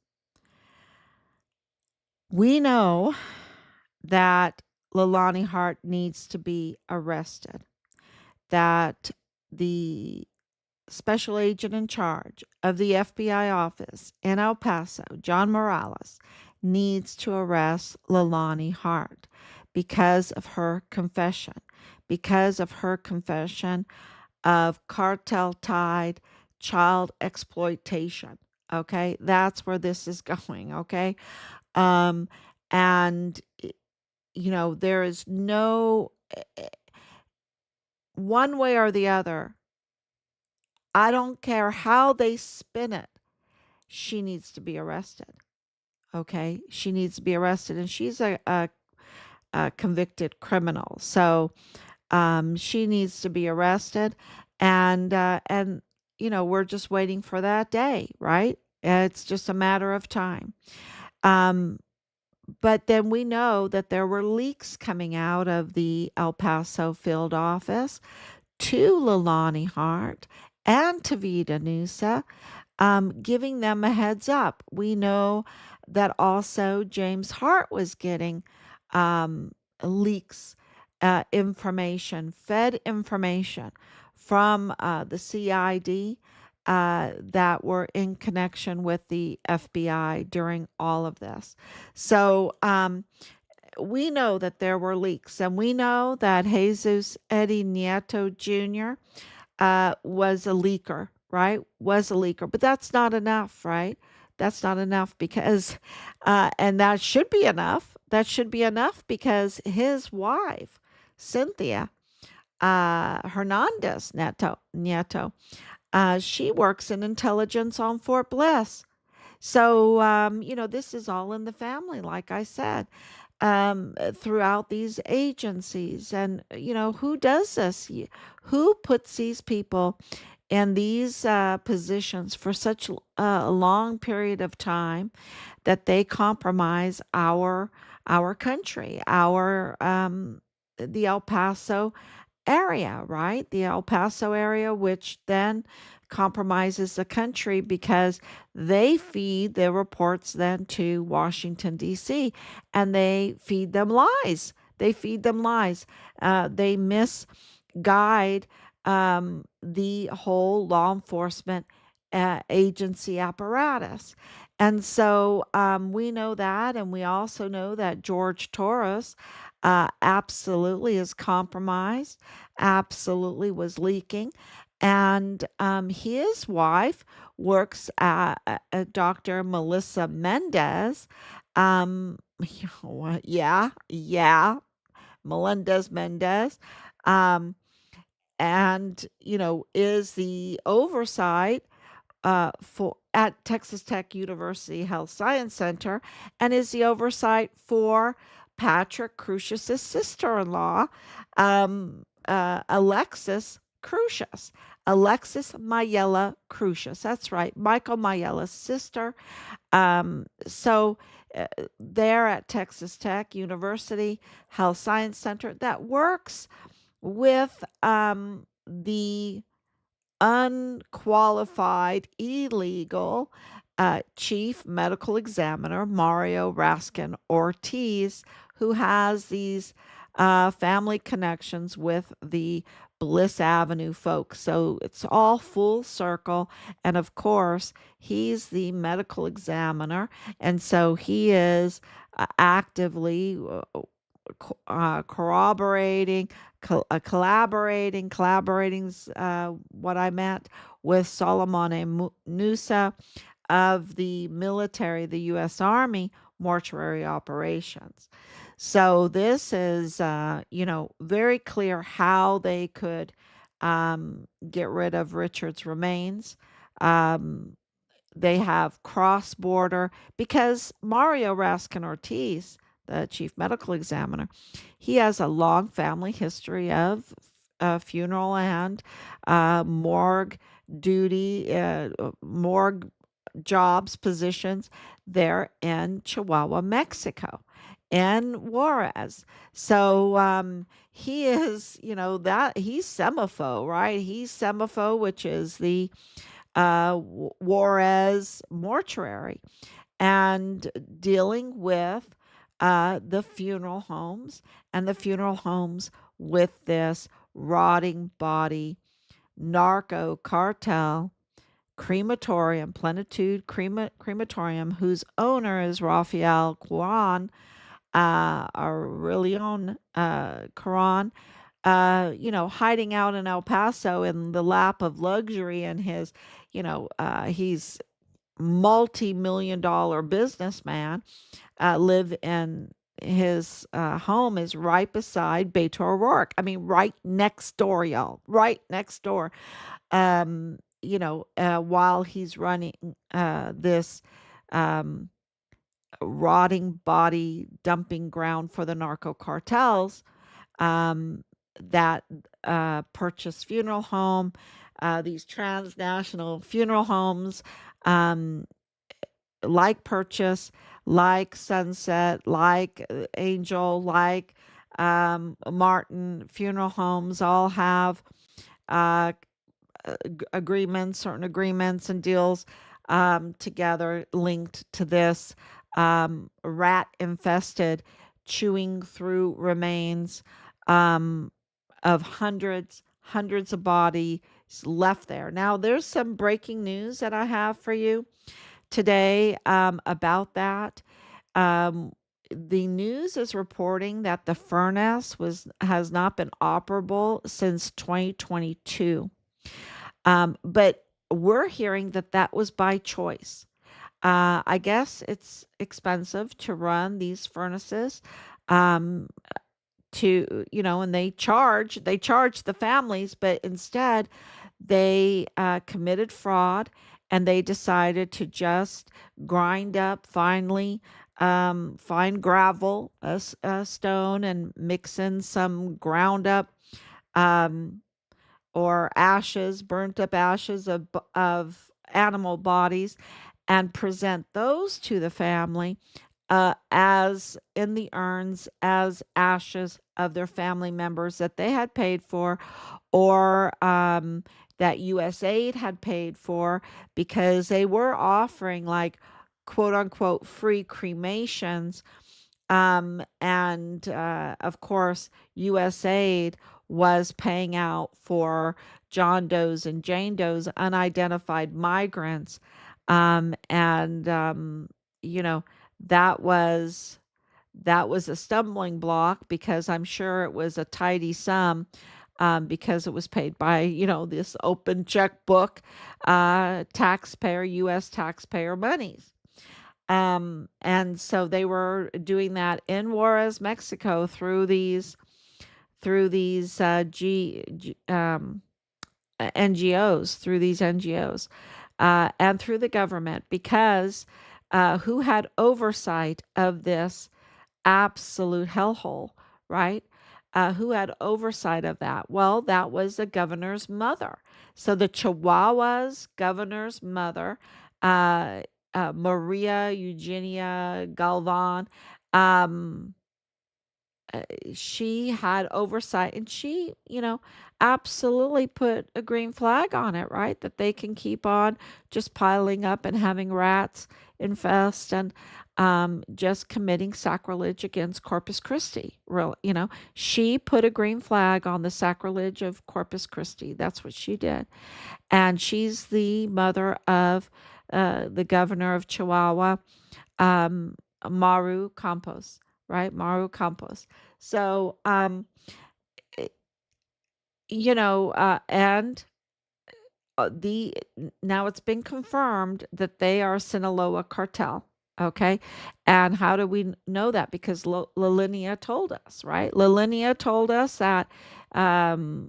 S1: We know that Leilani Hart needs to be arrested, that the special agent in charge of the FBI office in El Paso, John Morales, needs to arrest Leilani Hart because of her confession, of cartel-tied child exploitation. Okay, that's where this is going. Okay, and there is no one way or the other. I don't care how they spin it. She needs to be arrested. Okay, she needs to be arrested, and she's a convicted criminal. So she needs to be arrested, and we're just waiting for that day, right? It's just a matter of time. But then we know that there were leaks coming out of the El Paso field office to Leilani Hart and to Vida Nusa, giving them a heads up. We know that also James Hart was getting leaks, fed information from the CID that were in connection with the FBI during all of this. So we know that there were leaks, and we know that Jesus Eddie Nieto Jr. Was a leaker. right? Was a leaker, but that's not enough, right? That's not enough because, and that should be enough. That should be enough because his wife, Cynthia Hernandez Nieto, she works in intelligence on Fort Bliss. So, this is all in the family, like I said, throughout these agencies. And, who does this? Who puts these people in these positions for such a long period of time that they compromise our country, our the El Paso area, right? The El Paso area, which then compromises the country because they feed their reports then to Washington, D.C., and they feed them lies. They feed them lies. They misguide the whole law enforcement agency apparatus. And so we know that, and we also know that George Torres absolutely is compromised, absolutely was leaking. And his wife works at Dr. Melissa Mendez. Um, yeah, Melendez Mendez. Um, and, is the oversight for at Texas Tech University Health Science Center and is the oversight for Patrick Crusius's sister-in-law, Alexis Crusius. Alexis Mayella Crusius. That's right, Michael Mayella's sister. So there at Texas Tech University Health Science Center that works with the unqualified, illegal chief medical examiner, Mario Raskin Ortiz, who has these family connections with the Bliss Avenue folks. So it's all full circle. And of course, he's the medical examiner. And so he is actively corroborating, collaborating's what I meant, with Solomon Nusa of the military, the U.S. Army mortuary operations. So this is, very clear how they could get rid of Richard's remains. Um, they have cross border because Mario Raskin Ortiz, the chief medical examiner, he has a long family history of funeral and morgue duty, morgue jobs, positions there in Chihuahua, Mexico, in Juarez. So he is, that he's SEMAFO, right? He's SEMAFO, which is the Juarez mortuary, and dealing with the funeral homes and the funeral homes with this rotting body narco cartel crematorium, Plenitude Crematorium, whose owner is Rafael Curan, Aurelion Curan, hiding out in El Paso in the lap of luxury and his, he's multi-million dollar businessman, live in his home is right beside Beto O'Rourke. I mean, right next door, y'all. Right next door. While he's running this um, rotting body dumping ground for the narco cartels, um, that purchase funeral home, these transnational funeral homes, um, like Purchase, like Sunset, like Angel, like Martin Funeral Homes, all have uh, agreements, certain agreements and deals together linked to this rat infested chewing through remains um, of hundreds of bodies left there. Now, there's some breaking news that I have for you today about that. Um, the news is reporting that the furnace has not been operable since 2022. But we're hearing that that was by choice. I guess it's expensive to run these furnaces. Um, and they charge the families, but instead they committed fraud, and they decided to just grind up finely fine gravel, a stone, and mix in some ground up um, or ashes, burnt up ashes of animal bodies, and present those to the family as in the urns as ashes of their family members that they had paid for, or that USAID had paid for, because they were offering, like, quote unquote free cremations. And of course, USAID was paying out for John Doe's and Jane Doe's unidentified migrants. And you know, that was that was a stumbling block, because I'm sure it was a tidy sum, because it was paid by, this open checkbook, U.S. taxpayer monies. And so they were doing that in Juarez, Mexico, through these NGOs, and through the government, because who had oversight of this absolute hellhole, right? Who had oversight of that? Well, that was the governor's mother. So the Chihuahua's governor's mother, uh, Maria Eugenia Galvan, um, she had oversight, and she, absolutely put a green flag on it, right? That they can keep on just piling up and having rats infest, and just committing sacrilege against Corpus Christi. Real, she put a green flag on the sacrilege of Corpus Christi. That's what she did. And she's the mother of the governor of Chihuahua, um, Maru Campos, right? Maru Campos. So, eh, and the now it's been confirmed that they are Sinaloa cartel. Okay. And how do we know that? Because Lalinia told us, right? Lalinia told us that her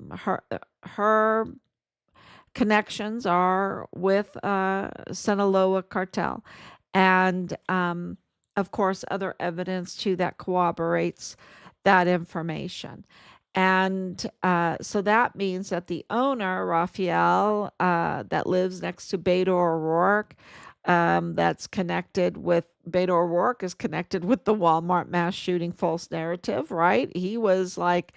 S1: connections are with Sinaloa cartel. And of course, other evidence too that corroborates that information. And so that means that the owner, Raphael, that lives next to Beto O'Rourke, that's connected with Beto O'Rourke, is connected with the Walmart mass shooting false narrative, right? He was like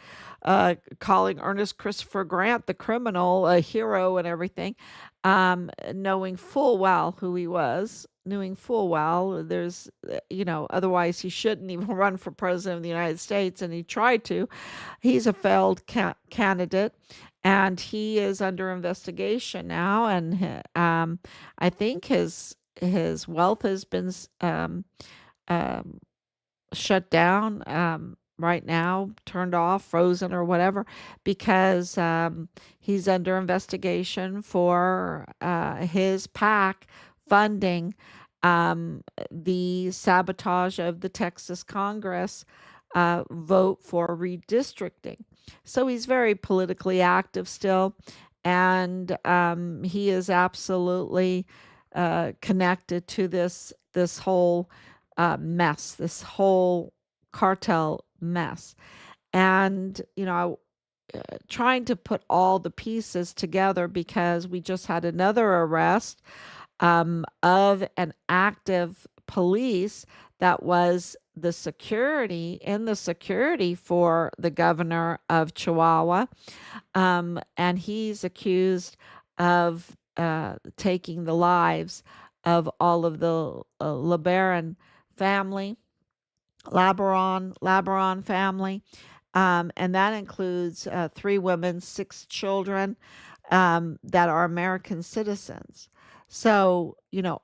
S1: calling Ernest Christopher Grant the criminal, a hero, and everything, knowing full well who he was, knowing full well otherwise he shouldn't even run for president of the United States, and he tried to. He's a failed candidate, and he is under investigation now, and I think his wealth has been um, shut down right now, turned off, frozen, or whatever, because he's under investigation for his PAC funding um, the sabotage of the Texas Congress vote for redistricting. So he's very politically active still, and he is absolutely connected to this whole mess, this whole cartel mess. And, trying to put all the pieces together, because we just had another arrest of an active police that was the security for the governor of Chihuahua. And he's accused of taking the lives of all of the LeBaron family, Labaron family, and that includes 3 women, 6 children that are American citizens. So,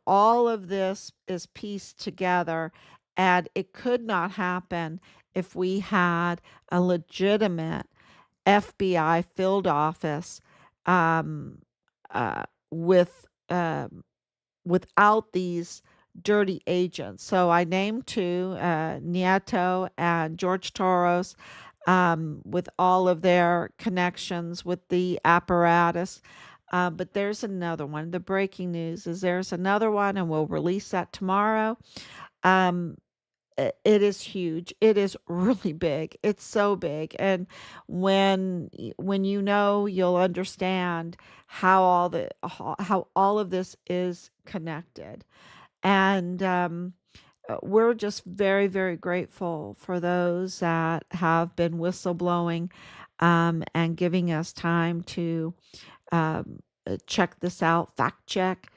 S1: all of this is pieced together, and it could not happen if we had a legitimate FBI field office um, with without these dirty agents. So I named two, Nieto and George Torres, with all of their connections with the apparatus. But there's another one. The breaking news is there's another one, and we'll release that tomorrow. Um, it is huge. It is really big. It's so big. And when you know, you'll understand how all of this is connected. And we're just very, very grateful for those that have been whistleblowing, and giving us time to check this out, fact check,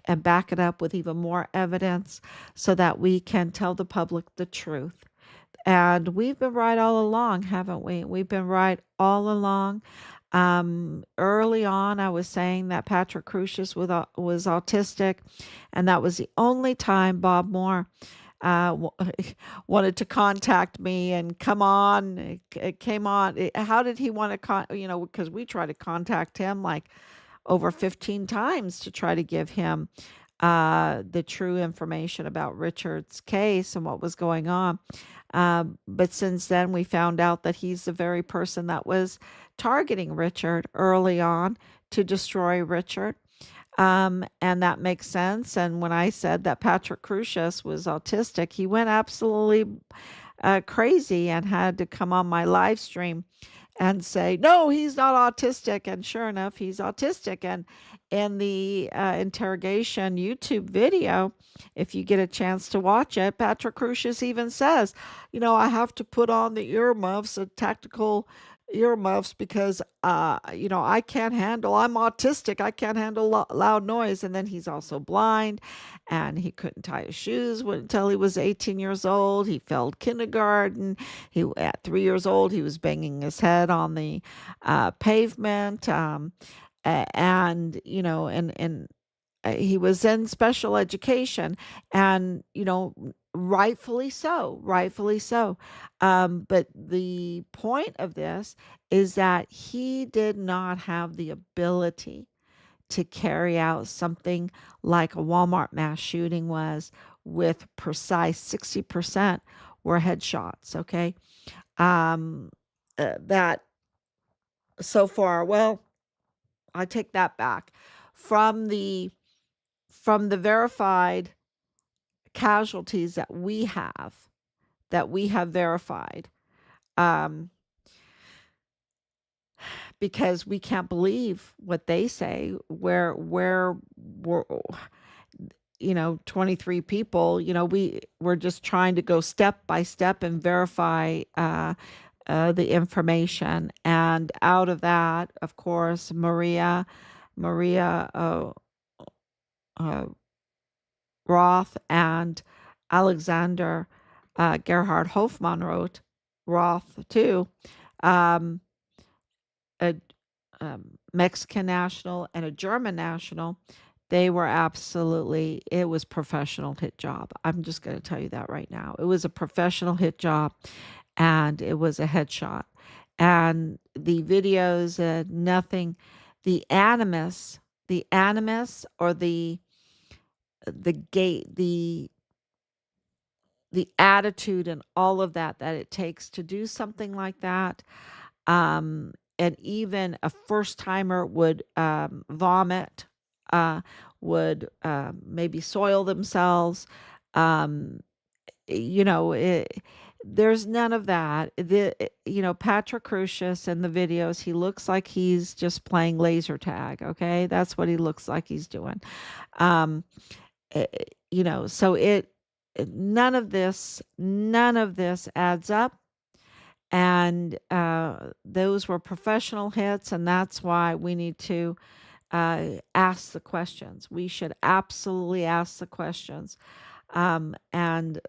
S1: and back it up with even more evidence so that we can tell the public the truth. And we've been right all along, haven't we? We've been right all along. Early on, I was saying that Patrick Crucius was autistic, and that was the only time Bob Moore wanted to contact me and come on. It came on. How did he want to because we tried to contact him like over 15 times to try to give him the true information about Richard's case and what was going on. But since then, we found out that he's the very person that was targeting Richard early on to destroy Richard. And that makes sense. And when I said that Patrick Crucius was autistic, he went absolutely crazy and had to come on my live stream and say, no, he's not autistic. And sure enough, he's autistic. And in the interrogation YouTube video, if you get a chance to watch it, Patrick Crucius even says, I have to put on the earmuffs, tactical earmuffs, because, I'm autistic. I can't handle loud noise. And then he's also blind, and he couldn't tie his shoes until he was 18 years old. He failed kindergarten. At 3 years old, he was banging his head on the pavement. And, he was in special education, and, rightfully so. But the point of this is that he did not have the ability to carry out something like a Walmart mass shooting was, with precise 60% were headshots. Okay. That so far, well, I take that back. From the verified casualties that we have verified, um, because we can't believe what they say, where 23 people, we're just trying to go step by step and verify the information. And out of that, of course, Maria Roth and Alexander Gerhard Hofmann wrote, Roth too, um, a Mexican national and a German national. They were absolutely, it was professional hit job. I'm just going to tell you that right now. It was a professional hit job, and it was a headshot. And the videos, nothing, the animus or gate, the attitude and all of that it takes to do something like that. And even a first timer would vomit, uh, would maybe soil themselves. Um, there's none of that. Patrick Crucius in the videos, he looks like he's just playing laser tag. Okay, that's what he looks like he's doing. Um, so none of this adds up. And those were professional hits, and that's why we need to ask the questions. We should absolutely ask the questions. And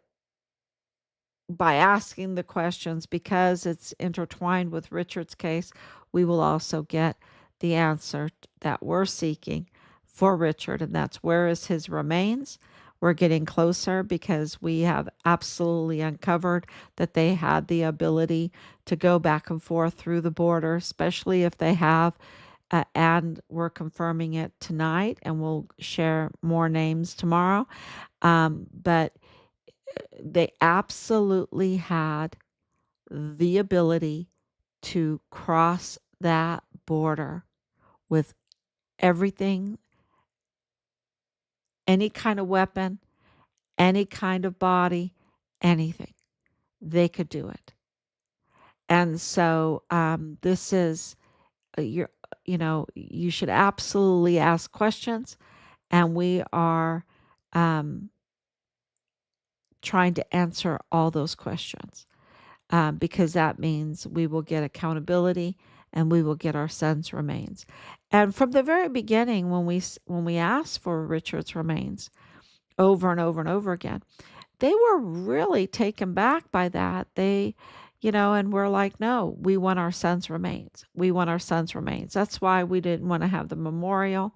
S1: by asking the questions, because it's intertwined with Richard's case, we will also get the answer that we're seeking for Richard, and that's, where is his remains? We're getting closer, because we have absolutely uncovered that they had the ability to go back and forth through the border, especially if they have and we're confirming it tonight, and we'll share more names tomorrow. But they absolutely had the ability to cross that border with everything, any kind of weapon, any kind of body, anything. They could do it. And so this is your, you should absolutely ask questions, and we are um, trying to answer all those questions, because that means we will get accountability and we will get our son's remains. And from the very beginning, when we asked for Richard's remains over and over and over again, they were really taken back by that. And we're like, no, we want our son's remains. We want our son's remains. That's why we didn't want to have the memorial.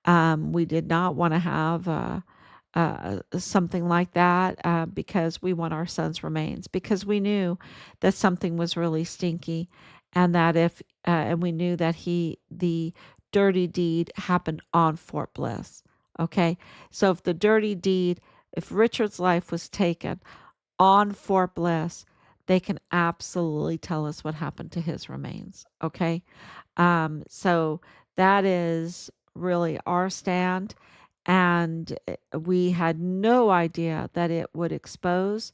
S1: We did not want to have something like that, because we want our son's remains, because we knew that something was really stinky, and that and we knew that the dirty deed happened on Fort Bliss. Okay. So if Richard's life was taken on Fort Bliss, they can absolutely tell us what happened to his remains. Okay. So that is really our stand. And we had no idea that it would expose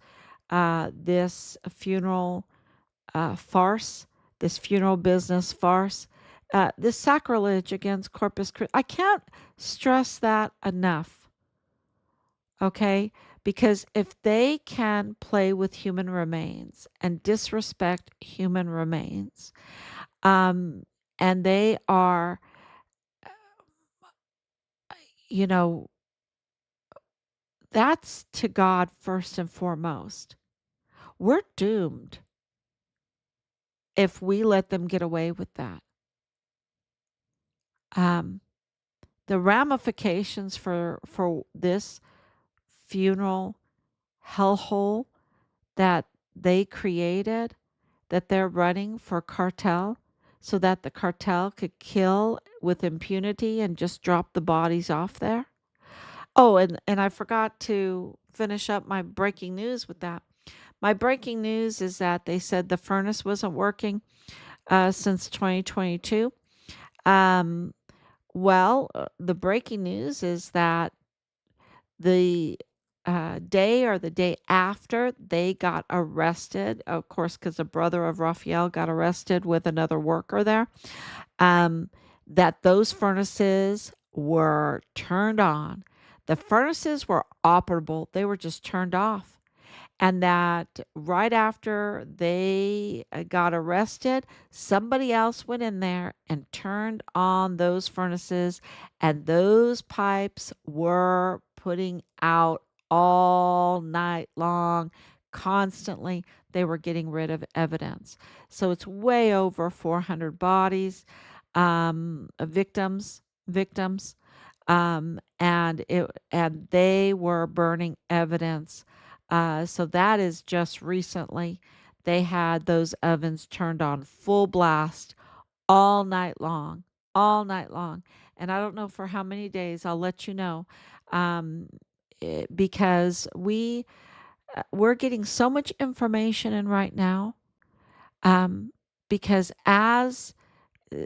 S1: this funeral farce, this funeral business farce, this sacrilege against Corpus Christi. I can't stress that enough. Okay? Because if they can play with human remains and disrespect human remains, um, and they are, you know, that's to God first and foremost. We're doomed if we let them get away with that. Um, the ramifications for this funeral hellhole that they created, that they're running for cartel, so that the cartel could kill with impunity and just drop the bodies off there. Oh, and I forgot to finish up my breaking news with that. My breaking news is that they said the furnace wasn't working since 2022. Um, the breaking news is that the day or the day after they got arrested, of course, because the brother of Raphael got arrested with another worker there, um, that those furnaces were turned on. The furnaces were operable, they were just turned off. And that right after they got arrested, somebody else went in there and turned on those furnaces, and those pipes were putting out all night long, constantly. They were getting rid of evidence. So it's way over 400 bodies, victims, and they were burning evidence. So that is just recently. They had those ovens turned on full blast all night long, all night long. And I don't know for how many days. I'll let you know, um, because we're getting so much information in right now. Um, because as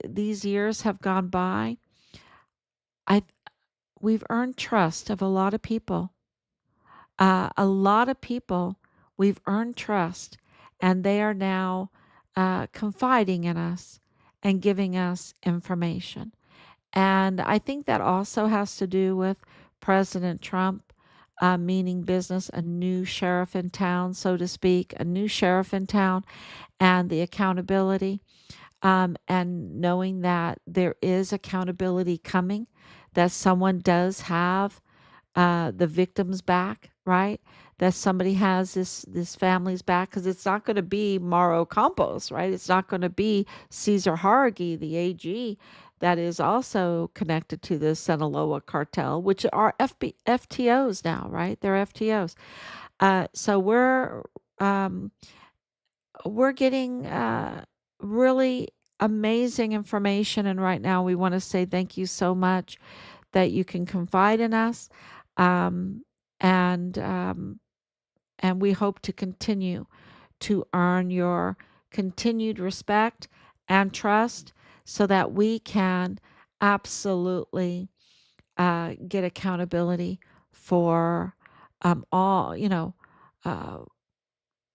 S1: these years have gone by, I we've earned trust of a lot of people. A lot of people, we've earned trust, and they are now confiding in us and giving us information. And I think that also has to do with President Trump, meaning business, a new sheriff in town, so to speak, a new sheriff in town, and the accountability, and knowing that there is accountability coming, that someone does have the victim's back, right? That somebody has this family's back, because it's not going to be Mauro Campos, right? It's not going to be Cesar Haragi, the AG, that is also connected to the Sinaloa cartel, which are FTOs now, right? They're FTOs. So um, we're getting really amazing information. And right now, we want to say thank you so much that you can confide in us. Um, and and we hope to continue to earn your continued respect and trust so that we can absolutely get accountability for all, uh,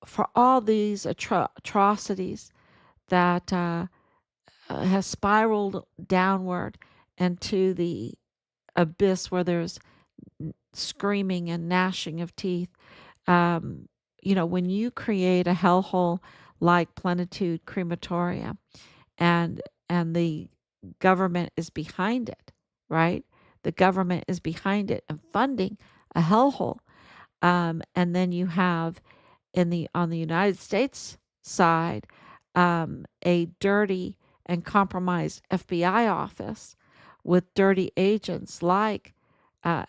S1: for all these atrocities that has spiraled downward into the abyss where there's screaming and gnashing of teeth. Um, when you create a hellhole like Plenitude Crematorium, and the government is behind it, right? The government is behind it and funding a hellhole. And then you have on the United States side a dirty and compromised FBI office with dirty agents like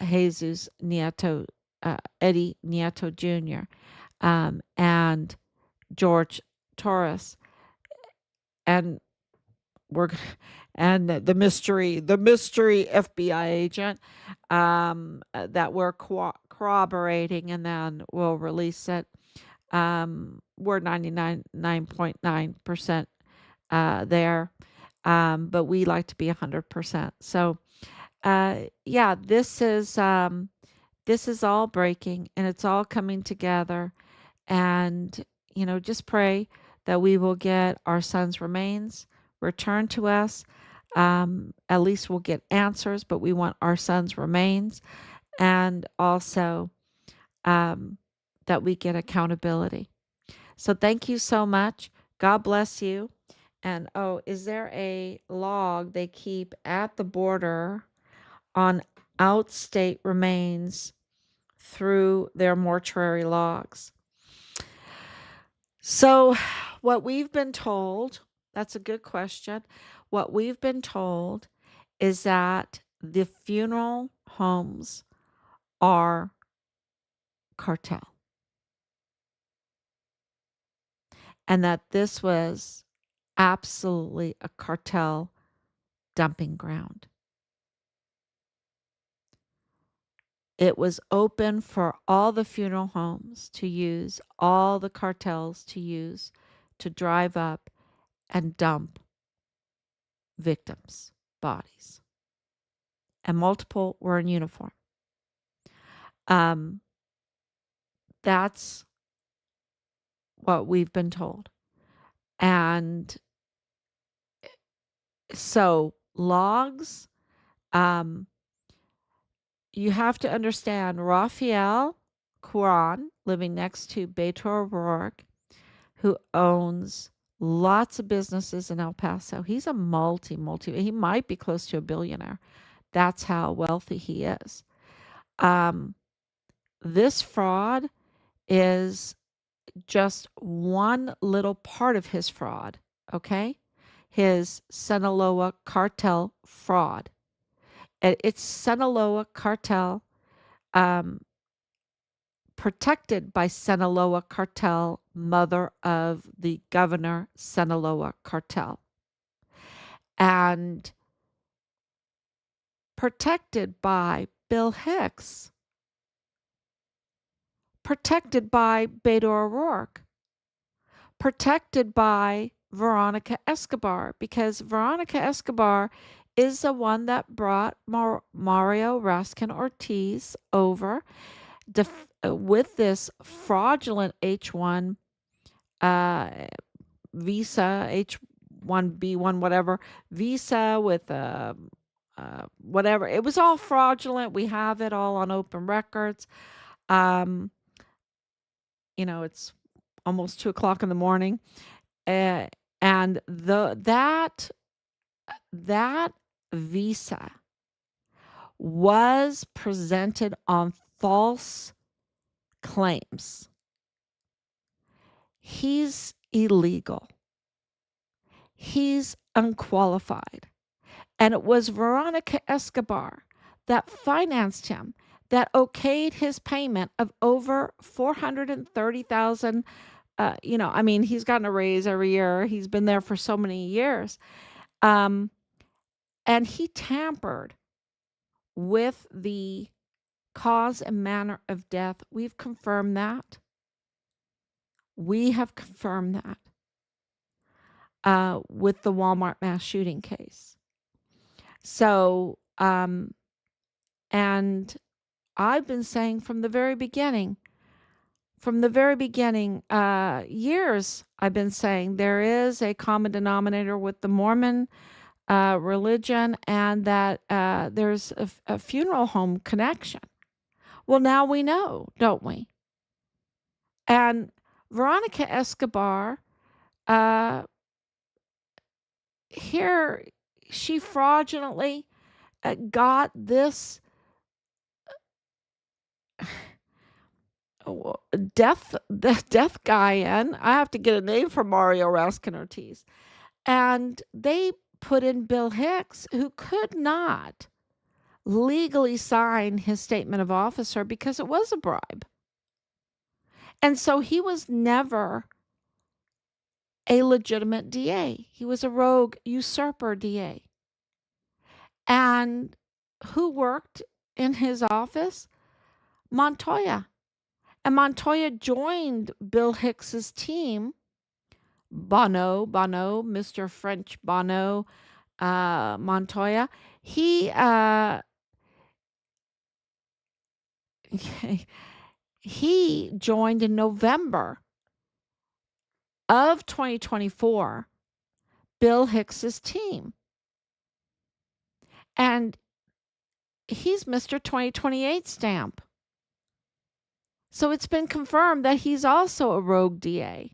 S1: Jesus Nieto, Eddie Nieto Jr. And George Torres, and we're and the mystery FBI agent that we're corroborating, and then we'll release it. We're 99.9% there, but we like to be 100%. So, yeah, this is all breaking, and it's all coming together. And just pray that we will get our son's remains returned to us. At least we'll get answers, but we want our son's remains, and also um, that we get accountability. So thank you so much. God bless you. And oh, is there a log they keep at the border on outstate remains through their mortuary logs? So, what we've been told, that's a good question. What we've been told is that the funeral homes are cartel, and that this was absolutely a cartel dumping ground. It was open for all the funeral homes to use, all the cartels to use to drive up and dump victims' bodies. And multiple were in uniform. Um, that's what we've been told. And so logs, um, you have to understand Raphael Quran, living next to Beto O'Rourke, who owns lots of businesses in El Paso. He's a he might be close to a billionaire. That's how wealthy he is. Um, this fraud is just one little part of his fraud, okay? His Sinaloa cartel fraud. And it's Sinaloa cartel, um, protected by Sinaloa cartel, mother of the governor Sinaloa cartel, and protected by Bill Hicks, protected by Beto O'Rourke, protected by Veronica Escobar, because Veronica Escobar is the one that brought Mario Raskin Ortiz over with this fraudulent H1 uh, visa, H1B1, whatever, visa with whatever. It was all fraudulent. We have it all on open records. Um, it's almost 2 o'clock in the morning. Uh, and that visa was presented on false claims. He's illegal. He's unqualified. And it was Veronica Escobar that financed him, that okayed his payment of over $430,000 I mean, he's gotten a raise every year. He's been there for so many years. Um, and he tampered with the cause and manner of death. We've confirmed that. We have confirmed that with the Walmart mass shooting case. So, and I've been saying from the very beginning, years, I've been saying there is a common denominator with the Mormon religion, and that there's a funeral home connection. Well, now we know, don't we? And Veronica Escobar, uh, here, she fraudulently got this the death guy in. I have to get a name for Mario Raskin Ortiz. And they put in Bill Hicks, who could not legally sign his statement of officer because it was a bribe. And so he was never a legitimate DA. He was a rogue usurper DA. And who worked in his office? Montoya. And Montoya joined Bill Hicks's team. Bono, Mr. French Bono, Montoya. He he joined in November of 2024 Bill Hicks's team. And he's Mr. 2028 stamp. So it's been confirmed that he's also a rogue DA.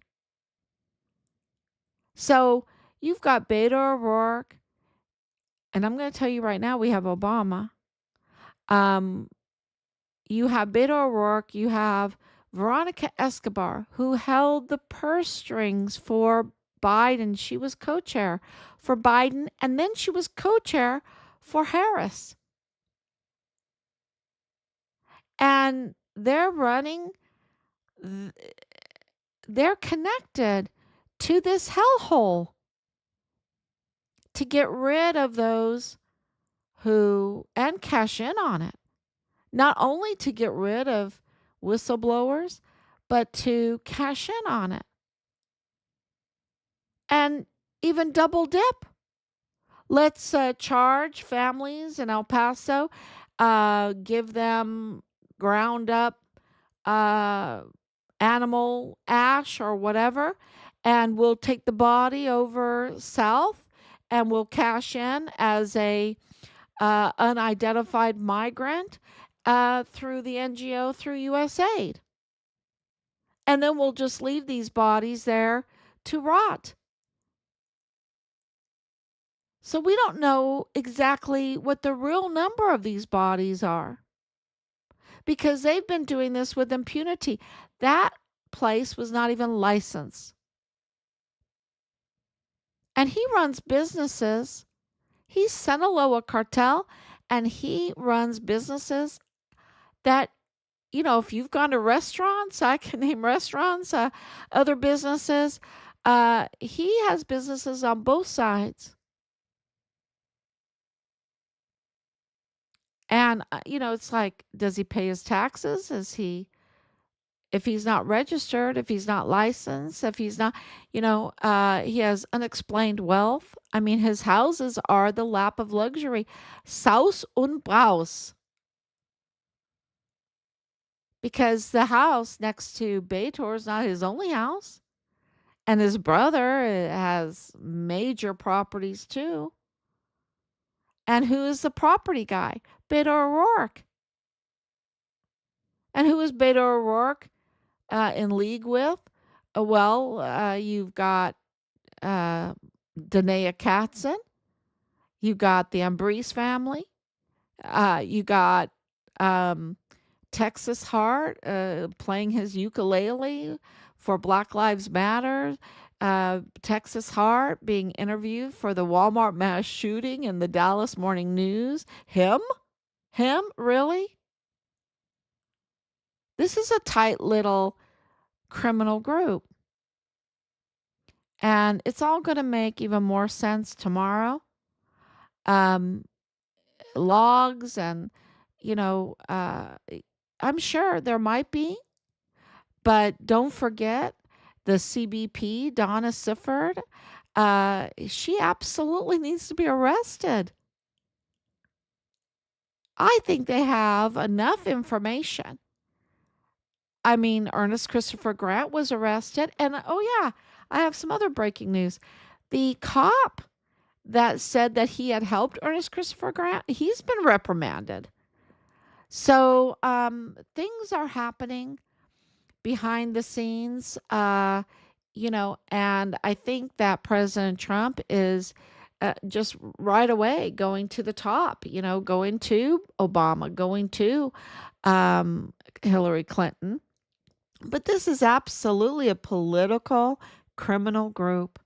S1: So you've got Beto O'Rourke, and I'm going to tell you right now, we have Obama. You have Beto O'Rourke, you have Veronica Escobar, who held the purse strings for Biden. She was co-chair for Biden, and then she was co-chair for Harris. And they're connected to this hellhole to get rid of those who, and cash in on it. Not only to get rid of whistleblowers, but to cash in on it. And even double dip. Let's charge families in El Paso, give them ground up animal ash or whatever, and we'll take the body over south and we'll cash in as a unidentified migrant through the NGO, through USAID. And then we'll just leave these bodies there to rot. So we don't know exactly what the real number of these bodies are because they've been doing this with impunity. That place was not even licensed. And he runs businesses. He's Sinaloa cartel, and he runs businesses that, if you've gone to restaurants, I can name restaurants, other businesses. He has businesses on both sides. And, it's like, does he pay his taxes? If he's not registered, if he's not licensed, if he's not, he has unexplained wealth. I mean, his houses are the lap of luxury. Saus und Braus. Because the house next to Beto is not his only house. And his brother has major properties too. And who is the property guy? Beto O'Rourke. And who is Beto O'Rourke in league with? You've got Danae Katzen. You got the Ambrose family. You got Texas Heart playing his ukulele for Black Lives Matter. Texas Heart being interviewed for the Walmart mass shooting in the Dallas Morning News. Him? Really? This is a tight little criminal group. And it's all going to make even more sense tomorrow. Um, Logs and, you know, I'm sure there might be, but don't forget the CBP, Donna Sifford. She absolutely needs to be arrested. I think they have enough information. I mean, Ernest Christopher Grant was arrested. And oh, yeah, I have some other breaking news. The cop that said that he had helped Ernest Christopher Grant, he's been reprimanded. So things are happening behind the scenes, and I think that President Trump is just right away going to the top, going to Obama, going to um, Hillary Clinton. But this is absolutely a political criminal group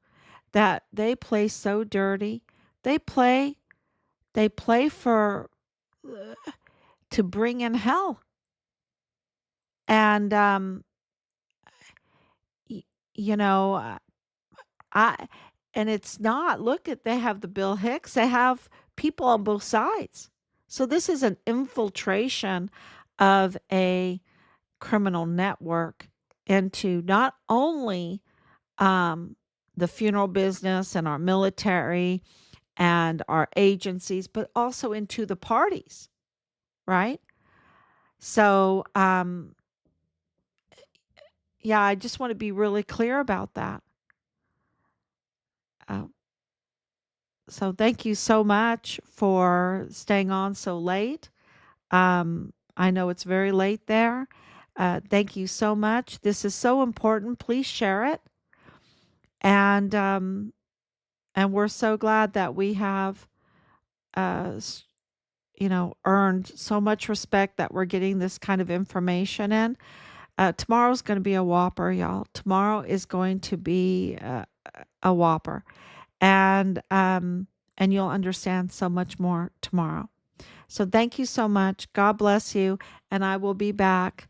S1: that they play so dirty. They play they play for to bring in hell. And y- you know, I and it's not, look at, they have the Bill Hicks, they have people on both sides. So this is an infiltration of a criminal network into not only um, the funeral business and our military and our agencies, but also into the parties, right? So, yeah, I just want to be really clear about that. Uh, so, thank you so much for staying on so late. I know it's very late there. Thank you so much. This is so important. Please share it. And we're so glad that we have uh, earned so much respect that we're getting this kind of information in. Tomorrow's going to be a whopper, y'all. Tomorrow is going to be a whopper, and you'll understand so much more tomorrow. So thank you so much. God bless you, and I will be back